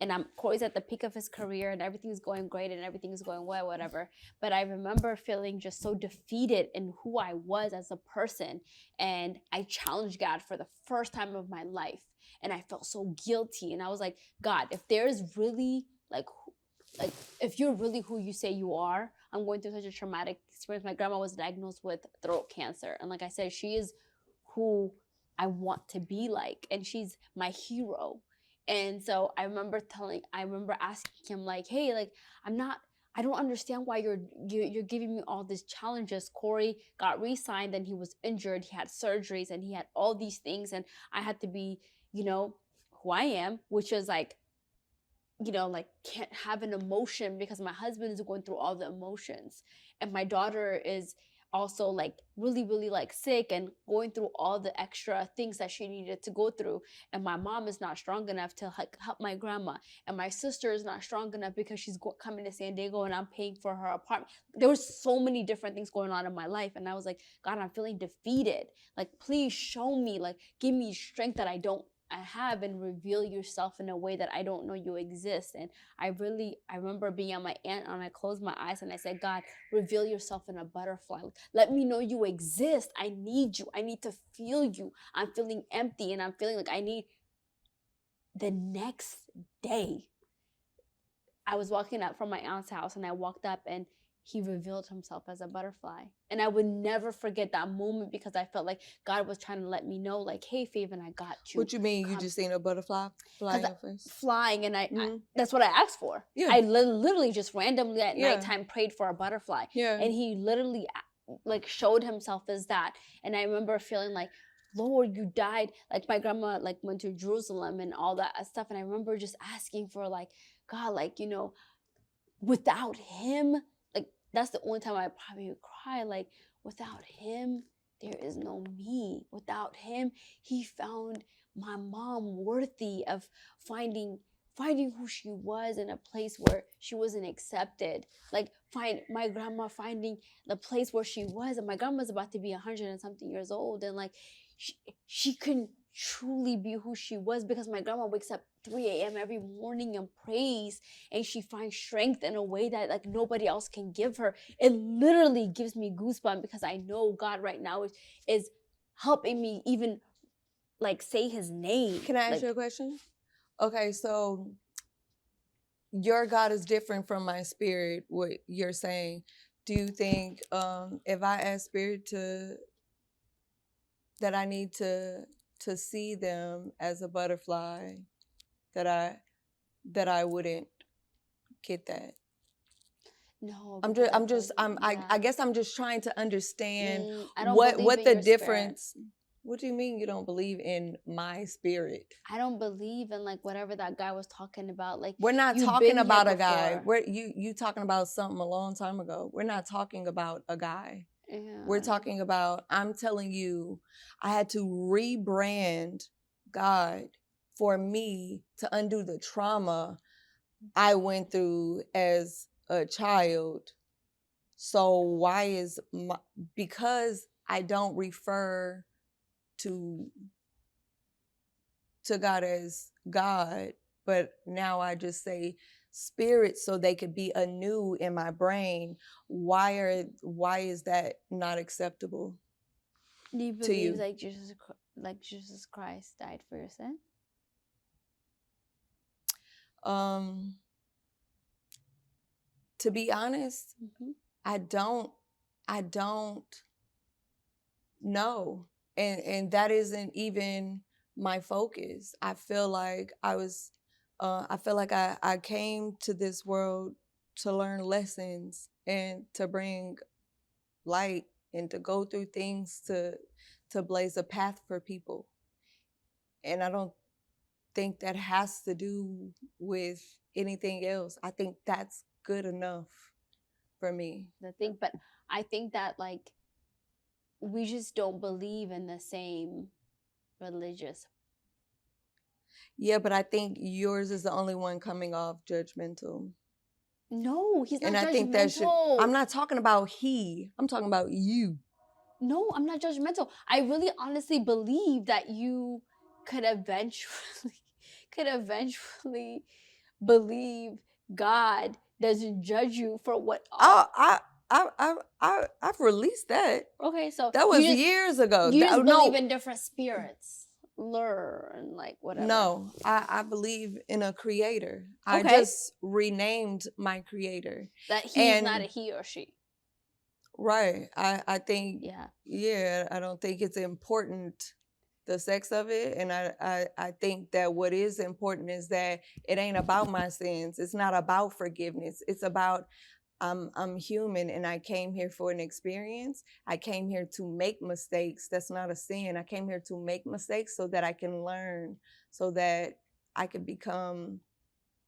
and Corey's at the peak of his career and everything's going great and everything's going well, whatever. But I remember feeling just so defeated in who I was as a person. And I challenged God for the first time of my life. And I felt so guilty. And I was like, God, if there's really like if you're really who you say you are, I'm going through such a traumatic experience. My grandma was diagnosed with throat cancer. And like I said, she is who I want to be like. And she's my hero. And so I remember asking him like, hey, like, I don't understand why you're giving me all these challenges. Corey got re-signed and he was injured. He had surgeries and he had all these things. And I had to be, who I am, which is like, like can't have an emotion because my husband is going through all the emotions. And my daughter is also like really, really like sick and going through all the extra things that she needed to go through. And my mom is not strong enough to like help my grandma. And my sister is not strong enough because she's coming to San Diego and I'm paying for her apartment. There was so many different things going on in my life. And I was like, God, I'm feeling defeated. Like, please show me, like, give me strength that I have, and reveal yourself in a way that I don't know you exist. And I remember being at my aunt and I closed my eyes and I said, God, reveal yourself in a butterfly. Let me know you exist. I need you. I need to feel you. I'm feeling empty and I'm feeling like I need. The next day, I was walking up from my aunt's house and I walked up and he revealed himself as a butterfly. And I would never forget that moment because I felt like God was trying to let me know, like, hey, Faven, I got you. What you mean? You just seen a butterfly fly in your face? Flying, and I that's what I asked for. Yeah. I literally just randomly at nighttime prayed for a butterfly. Yeah. And he literally like showed himself as that. And I remember feeling like, Lord, you died. Like my grandma like went to Jerusalem and all that stuff. And I remember just asking for like, God, like, without him, that's the only time I probably would cry. Like, without him, there is no me. Without him, he found my mom worthy of finding who she was in a place where she wasn't accepted. Like, my grandma finding the place where she was. And my grandma's about to be 100 and something years old. And like, she couldn't truly be who she was because my grandma wakes up 3 a.m. every morning and prays, and she finds strength in a way that like nobody else can give her. It literally gives me goosebumps because I know God right now is helping me even like say his name. Can I ask you a question? Okay, so your God is different from my spirit, what you're saying. Do you think if I ask spirit that I need to see them as a butterfly, that I wouldn't get that? No, I guess I'm just trying to understand I don't believe what in the your spirit. difference. What do you mean you don't believe in my spirit? I don't believe in like whatever that guy was talking about. Like, We're not you've talking been here about a guy. before. You talking about something a long time ago. We're not talking about a guy. Yeah. We're talking about, I'm telling you, I had to rebrand God for me to undo the trauma I went through as a child. So why is because I don't refer to God as God, but now I just say spirit so they could be anew in my brain. Why is that not acceptable? Do you to believe you? like Jesus Christ died for your sin? To be honest, Mm-hmm. I don't know. And that isn't even my focus. I feel like I came to this world to learn lessons and to bring light and to go through things to blaze a path for people. And I don't think that has to do with anything else. I think that's good enough for me. But I think that like we just don't believe in the same religious. Yeah, but I think yours is the only one coming off judgmental. No, he's not And judgmental. I think that I'm not talking about he. I'm talking about you. No, I'm not judgmental. I really honestly believe that you could eventually believe God doesn't judge you for what. I've released that. Okay, so that was years ago. You just believe in different spirits, and like whatever. No, I believe in a creator. Okay. I just renamed my creator. That he's not a he or she. Right. I think, yeah, I don't think it's important, the sex of it. And I think that what is important is that it ain't about my sins. It's not about forgiveness. It's about, I'm human and I came here for an experience. I came here to make mistakes. That's not a sin. I came here to make mistakes so that I can learn, so that I can become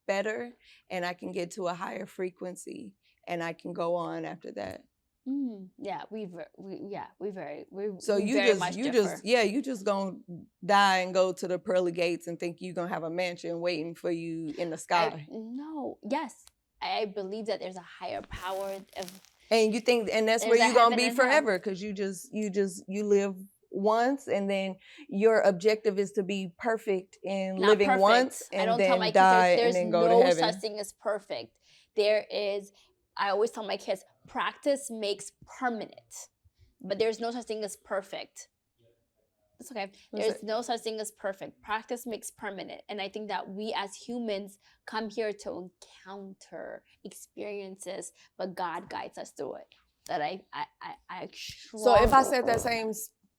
better and I can get to a higher frequency and I can go on after that. Yeah, we So you just gonna die and go to the pearly gates and think you're gonna have a mansion waiting for you in the sky. I believe that there's a higher power and you think, and that's where you're gonna be forever, because you live once, and then your objective is to be perfect in living perfect. Once and then die and then go to heaven. There's no such thing as perfect. I always tell my kids, practice makes permanent, but there's no such thing as perfect. It's okay. There's no such thing as perfect. Practice makes permanent. And I think that we as humans come here to encounter experiences, but God guides us through it. That I So if I said that same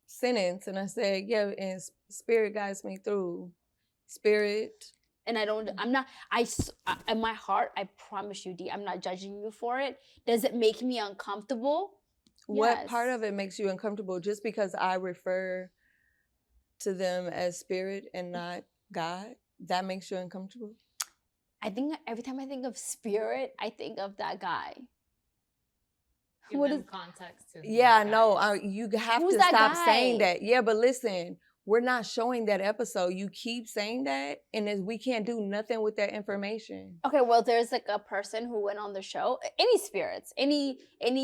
sentence and I said, yeah, and spirit guides me through, spirit. And in my heart, I promise you, D, I'm not judging you for it. Does it make me uncomfortable? What Yes. part of it makes you uncomfortable? Just because I refer to them as spirit and not God, that makes you uncomfortable? I think every time I think of spirit, I think of that guy. What is context to? Yeah, no, you have Who's to stop saying that. Yeah, but listen, we're not showing that episode. You keep saying that, and we can't do nothing with that information. Okay, well, there's like a person who went on the show. Any spirits, any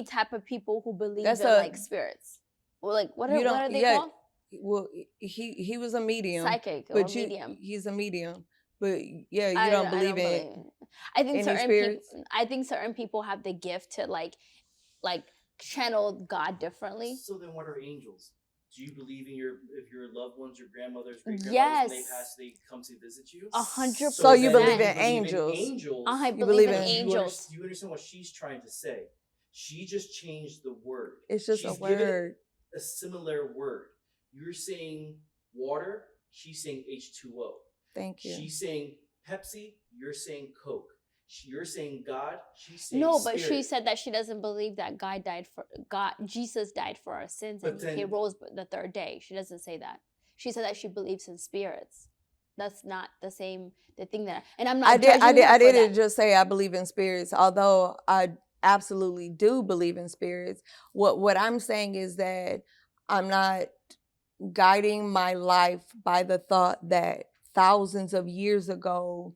type of people who believe in like spirits. Well, like what are they called? Well, he was a medium. Psychic or medium. He's a medium. But yeah, you don't believe in. I think certain people have the gift to like channel God differently. So then what are angels? Do you believe in if your loved ones, your grandmothers, great grandmothers, Yes. when they pass, they come to visit you? 100%. So you believe then in angels? Angels. I You believe believe in in- angels. You understand what she's trying to say? She just changed the word. It's just She's a given word. a similar word. You're saying water. She's saying H2O. Thank you. She's saying Pepsi. You're saying Coke. You're saying God. She's saying No, Spirit. but she said that she doesn't believe that Jesus died for our sins But and then- he rose the third day. She doesn't say that. She said that she believes in spirits. That's not the thing that, and I'm not. I judging her for didn't that. just say I believe in spirits, although I absolutely do believe in spirits. What I'm saying is that I'm not guiding my life by the thought that thousands of years ago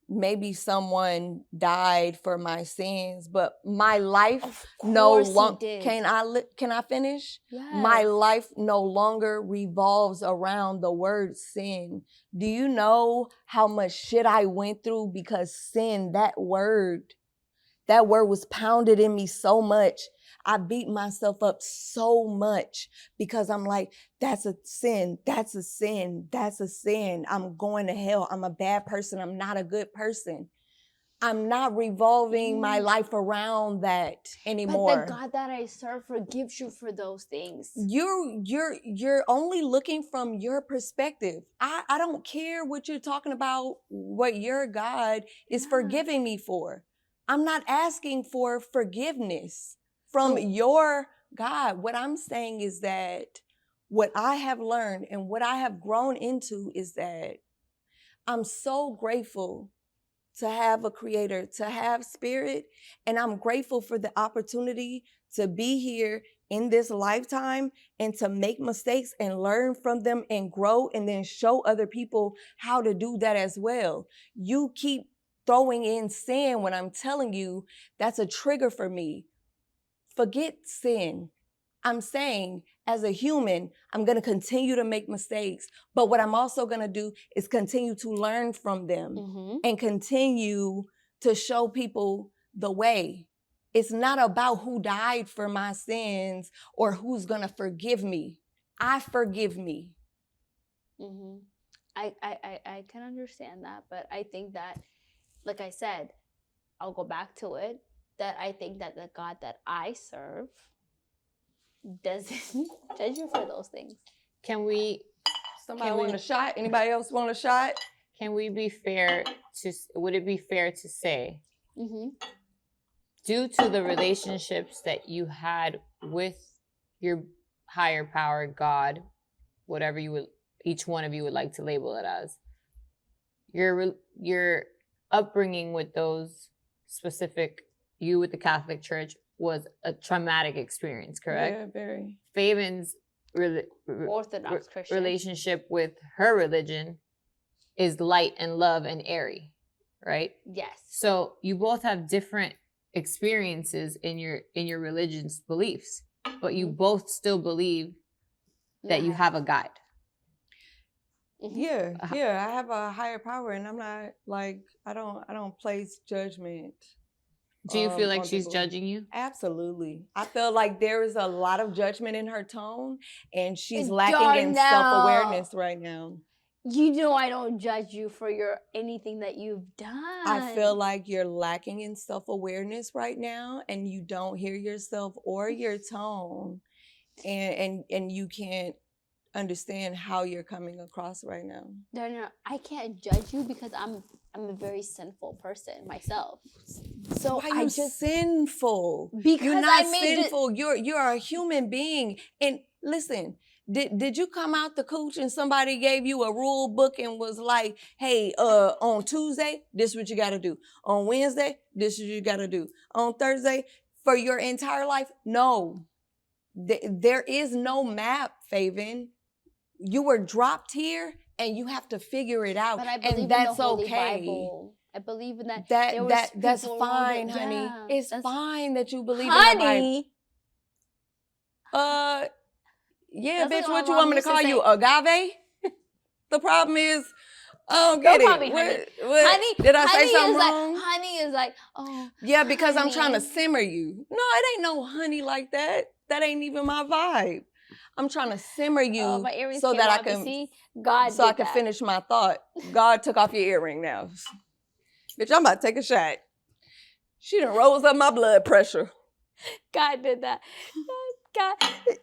maybe someone died for my sins, but my life Of no course he longer did. can I finish? Yes. My life no longer revolves around the word sin. Do you know how much shit I went through because sin, that word was pounded in me so much. I beat myself up so much because I'm like, that's a sin. That's a sin. That's a sin. I'm going to hell. I'm a bad person. I'm not a good person. I'm not revolving my life around that anymore. But the God that I serve forgives you for those things. You're only looking from your perspective. I don't care what you're talking about, what your God is forgiving me for. I'm not asking for forgiveness from your God. What I'm saying is that what I have learned and what I have grown into is that I'm so grateful to have a creator, to have spirit, and I'm grateful for the opportunity to be here in this lifetime and to make mistakes and learn from them and grow and then show other people how to do that as well. You keep throwing in sin when I'm telling you that's a trigger for me. Forget sin. I'm saying as a human, I'm going to continue to make mistakes. But what I'm also going to do is continue to learn from them and continue to show people the way. It's not about who died for my sins or who's going to forgive me. I forgive me. I can understand that, but I think that, like I said, I'll go back to it, that I think that the God that I serve doesn't judge you for those things. Somebody want a shot? Anybody else want a shot? Can we be fair would it be fair to say, due to the relationships that you had with your higher power, God, whatever each one of you would like to label it as, your upbringing with those specific, you with the Catholic Church, was a traumatic experience, correct? Yeah, very. Faven's Orthodox Christian relationship with her religion is light and love and airy, right? Yes. So you both have different experiences in your religion's beliefs, but you both still believe that you have a guide. Yeah, I have a higher power, and I'm not like I don't place judgment. Do you feel like on she's people. judging you? Absolutely. I feel like there is a lot of judgment in her tone, and she's And lacking in Darnell, self-awareness right now. You know I don't judge you for anything that you've done. I feel like you're lacking in self-awareness right now, and you don't hear yourself or your tone, and you can't understand how you're coming across right now. Darnell, I can't judge you because I'm a very sinful person myself. So why are you sinful? Because you're not I made sinful. You're a human being. And listen, did you come out the cooch and somebody gave you a rule book and was like, hey, on Tuesday, this is what you got to do. On Wednesday, this is what you got to do. On Thursday, for your entire life? No. There is no map, Faven. You were dropped here and you have to figure it out. But I believe and that's in the Holy okay. Bible. I believe in that. That's fine, honey. Yeah, it's fine that you believe in the Bible. Yeah, that's bitch, like what you want me to call you? Agave? The problem is, I don't get call it. me honey. What? Honey, Did I say honey something is wrong? Like, honey is like, oh. Yeah, because I'm trying to honey. simmer you. No, it ain't no honey like that. That ain't even my vibe. I'm trying to simmer you Oh, my earrings so came that I off. You can see, God so I did can that. finish my thought. God took off your earring now. Bitch, I'm about to take a shot. She done rose up my blood pressure. God did that. God,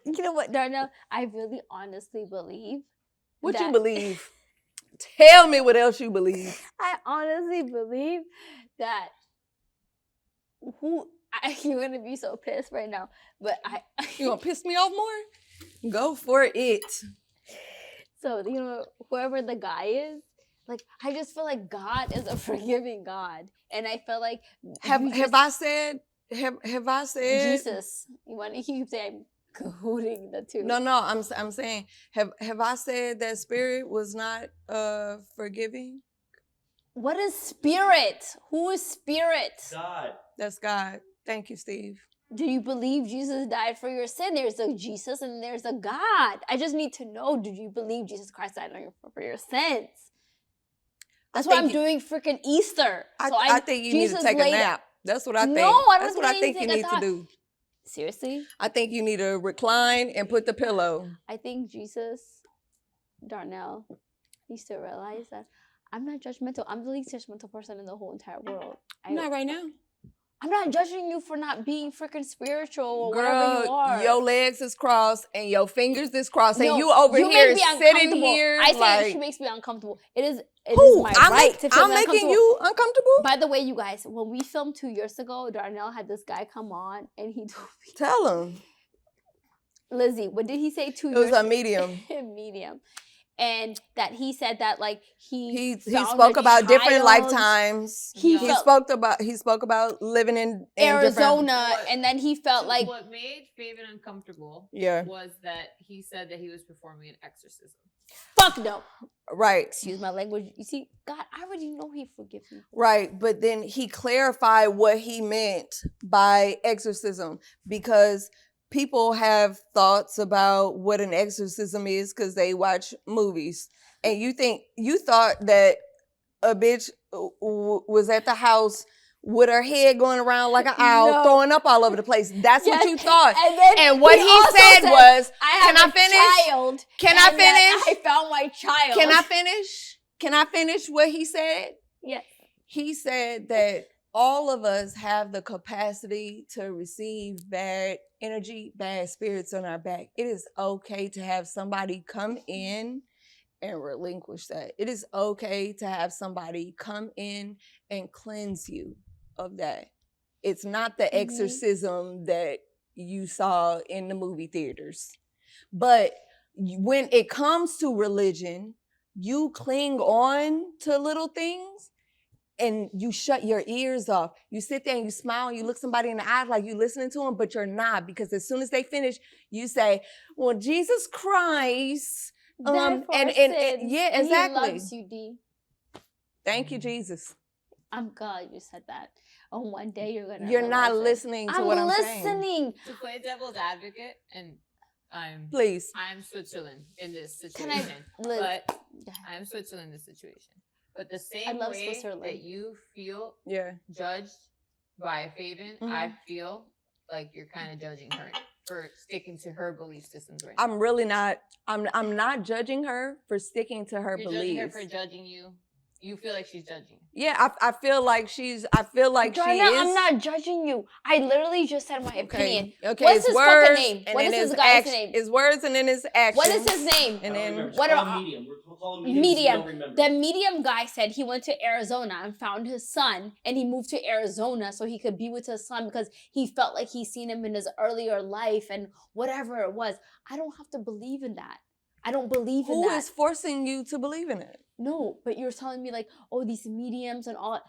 you know what, Darnell? I really honestly believe. What you that- believe? Tell me what else you believe. I honestly believe that you're gonna be so pissed right now, but You gonna piss me off more? Go for it. So, you know, whoever the guy is, like, I just feel like God is a forgiving God. And I feel like Have I said Jesus. You keep saying I'm cahooting the two. No, I'm saying have I said that spirit was not forgiving? What is spirit? Who is spirit? God. That's God. Thank you, Steve. Do you believe Jesus died for your sin? There's a Jesus and there's a God. I just need to know, do you believe Jesus Christ died for your sins? That's why I'm doing freaking Easter. I think you need to take a nap. That's what I think. No, I don't That's what I think you need to do. Seriously? I think you need to recline and put the pillow. I think Jesus, Darnell, needs to realize that I'm not judgmental. I'm the least judgmental person in the whole entire world. Not right now. I'm not judging you for not being freaking spiritual or Girl, whatever you are. your legs is crossed and your fingers is crossed, and No, you over you here make me sitting uncomfortable. here. I say like, she makes me uncomfortable. It is my right to feel I'm making you uncomfortable. By the way, you guys, when we filmed 2 years ago, Darnell had this guy come on and he told me. Tell him. Lizzie, what did he say 2 It years was a medium. medium. And that he said that like he spoke about different lifetimes. He spoke about living in Arizona, and then he felt like what made Faven uncomfortable was that he said that he was performing an exorcism. Fuck no. Right. Excuse my language. You see, God, I already know he forgives me. Right, but then he clarified what he meant by exorcism, because people have thoughts about what an exorcism is because they watch movies. And you thought that a bitch was at the house with her head going around like an owl, throwing up all over the place. That's what you thought. And what he said was, can I finish? Can I finish? I found my child. Can I finish? Can I finish what he said? Yes. He said that all of us have the capacity to receive bad energy, bad spirits on our back. It is okay to have somebody come in and relinquish that. It is okay to have somebody come in and cleanse you of that. It's not the exorcism that you saw in the movie theaters. But when it comes to religion, you cling on to little things and you shut your ears off. You sit there and you smile and you look somebody in the eyes like you listening to them, but you're not, because as soon as they finish, you say, well, Jesus Christ. And yeah, exactly. He loves you, D. Thank you, Jesus. I'm glad you said that. On one day you're not listening to what I'm saying. I'm listening. To play devil's advocate, and I'm Switzerland in this situation. I'm Switzerland in this situation. But the same way that you feel judged by Faven, I feel like you're kind of judging her for sticking to her belief systems right now. I'm really not. I'm not judging her for sticking to her beliefs. Judging her for judging you. You feel like she's judging. Yeah, I feel like she's. I feel like she is. I'm not judging you. I literally just said my opinion. Okay. What's his fucking name? What is this guy's name? His words and then his actions. What is his name? And then what are medium? We're calling medium. The medium guy said he went to Arizona and found his son, and he moved to Arizona so he could be with his son because he felt like he seen him in his earlier life and whatever it was. I don't have to believe in that. I don't believe in that. Who is forcing you to believe in it? No, but you're telling me like, oh, these mediums and all.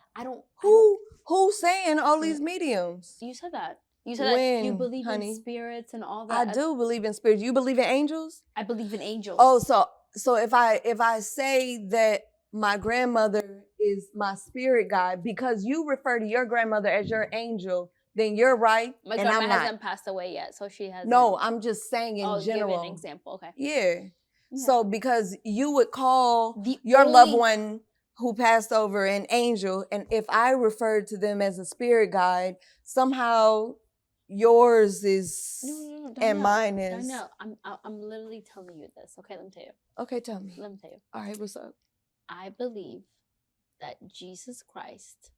Who's saying all these mediums? You said that. You said that you believe in spirits and all that. I do believe in spirits. You believe in angels? I believe in angels. Oh, so if I say that my grandmother is my spirit guide because you refer to your grandmother as your angel, then you're right. My and grandma I'm not. hasn't passed away yet, so she hasn't. No, I'm just saying in general. Give an example, okay. Yeah. So because you would call your loved one who passed over an angel, and if I referred to them as a spirit guide, somehow yours is No, and mine is. Darnell, I'm literally telling you this. Okay, let me tell you. Okay, tell me. Let me tell you. All right, what's up? I believe that Jesus Christ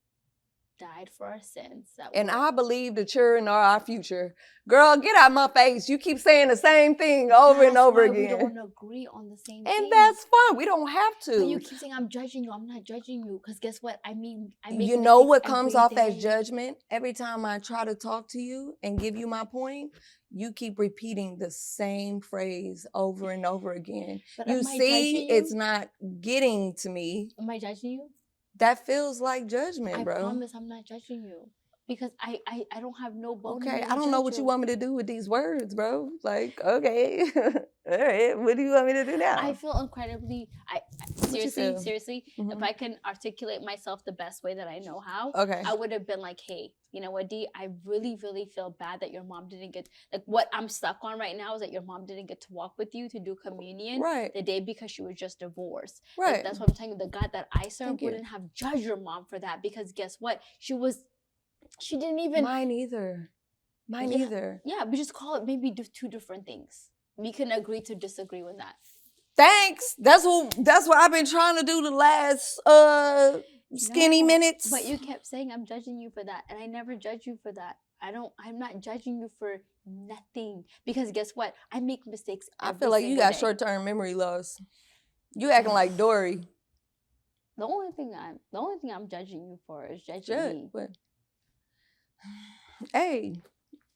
died for our sins. And I believe the children are our future. Girl, get out my face. You keep saying the same thing over and over again. We don't agree on the same thing. And that's fine. We don't have to. But you keep saying I'm judging you. I'm not judging you. Because guess what? I make you know what mistakes comes every off as day. judgment? Every time I try to talk to you and give you my point, you keep repeating the same phrase over and over again. But You am I see, judging you? it's not getting to me. Am I judging you? That feels like judgment, I bro. promise I'm not judging you. Because I don't have no bone. Okay, I don't know what you want me to do with these words, bro. Like, okay, all right, what do you want me to do now? I feel incredibly. Seriously, Mhm. if I can articulate myself the best way that I know how, Okay. I would have been like, hey, you know what, D? I really, really feel bad that your mom didn't get, like, what I'm stuck on right now is that your mom didn't get to walk with you to do communion Right. the day because she was just divorced. Right. Like, that's what I'm telling you. The God that I serve Thank you. wouldn't have judged your mom for that because guess what? She didn't even. Mine either. Yeah, but just call it maybe two different things. We can agree to disagree with that. Thanks. That's what I've been trying to do the last skinny No, minutes. But you kept saying I'm judging you for that, and I never judge you for that. I'm not judging you for nothing because guess what? I make mistakes. I feel like you got short-term memory loss. You acting like Dory. The only thing I'm judging you for is judging me. What? Hey,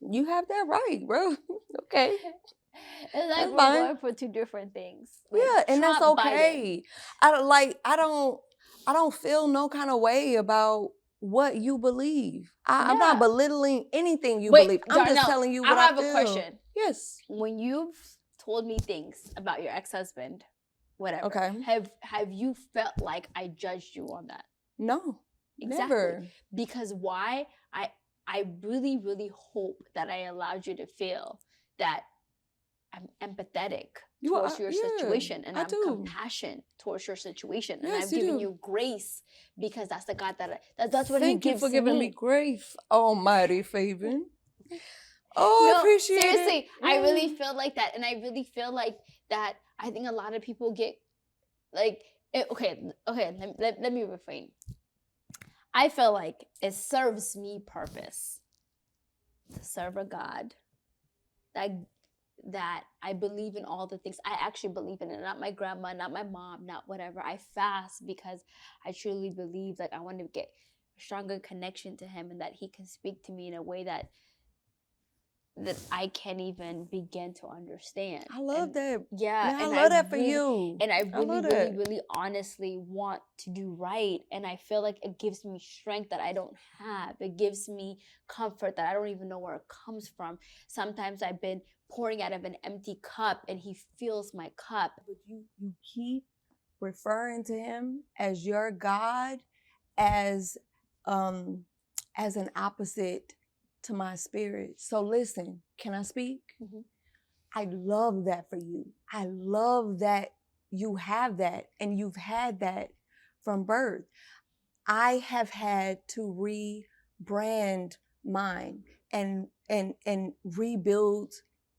you have that right, bro. Okay. It's like That's we're fine. going for two different things. Like, Yeah, and that's Trump, okay. Biden. I don't feel no kind of way about what you believe. I'm not Yeah. belittling anything you Wait, believe. I'm just Darnell, telling you what I have feel. a question. Yes. When you've told me things about your ex-husband, whatever, Okay. have you felt like I judged you on that? No. Exactly. Never. Because why? I really, really hope that I allowed you to feel that I'm empathetic towards your situation and I'm compassionate towards your situation and I've given you grace because that's the God that's what He gives me. Thank you for giving me grace, Almighty Faven. Oh, I appreciate it. Seriously, I really feel like that, and I really feel like that. I think a lot of people get like, okay. Let me refrain. I feel like it serves me purpose to serve a God that I believe in all the things. I actually believe in it. Not my grandma, not my mom, not whatever. I fast because I truly believe like I want to get a stronger connection to Him and that He can speak to me in a way that I can't even begin to understand. I love that. Yeah, I and love that for you. And I really honestly want to do right. And I feel like it gives me strength that I don't have. It gives me comfort that I don't even know where it comes from. Sometimes I've been pouring out of an empty cup and He fills my cup. But you keep referring to Him as your God as an opposite to my spirit. So listen, can I speak? Mm-hmm. I love that for you. I love that you have that and you've had that from birth. I have had to rebrand mine and rebuild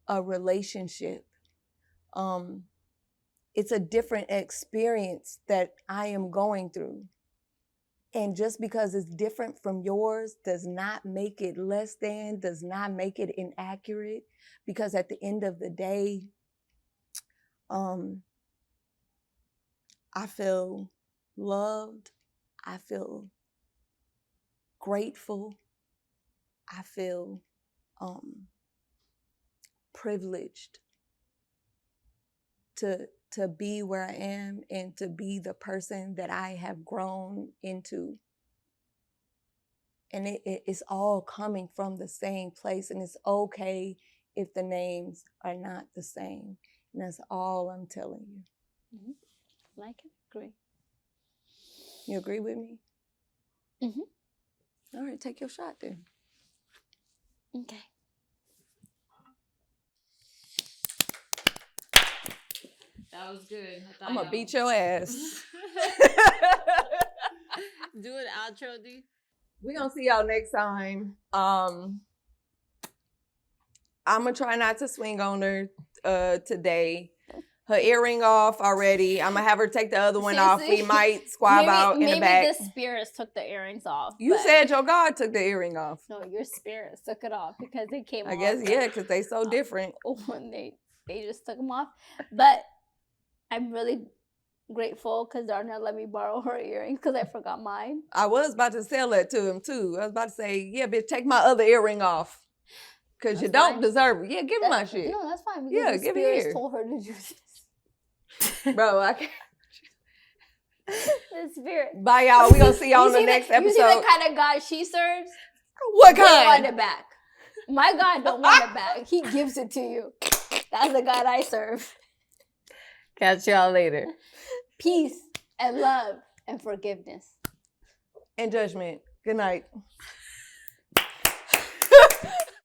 a relationship. It's a different experience that I am going through. And just because it's different from yours does not make it less than, does not make it inaccurate. Because at the end of the day, I feel loved. I feel grateful. I feel privileged to be where I am and to be the person that I have grown into. And it's all coming from the same place. And it's okay if the names are not the same. And that's all I'm telling you. Mm-hmm. I can agree. You agree with me? Mm-hmm. All right, take your shot then. Okay. That was good. I'm going to beat your ass. Do an outro, D. We're going to see y'all next time. I'm gonna try not to swing on her today. Her earring off already. I'm gonna have her take the other one off. We might squab out in the back. Maybe the spirits took the earrings off. You said your God took the earring off. No, your spirits took it off because they came off. I guess, yeah, because they so different. When they just took them off. But I'm really grateful because Darnell let me borrow her earrings because I forgot mine. I was about to sell that to him too. I was about to say, yeah, bitch, take my other earring off. Because you don't deserve it. Yeah, give me my shit. No, that's fine. Yeah, the give it spirits here. told her to do this. Bro, I can't. The spirit. Bye, y'all. We gonna see y'all on the next episode. You see the kind of God she serves? What Don't want kind? it back. My God don't want it back. He gives it to you. That's the God I serve. Catch y'all later. Peace and love and forgiveness. And judgment. Good night.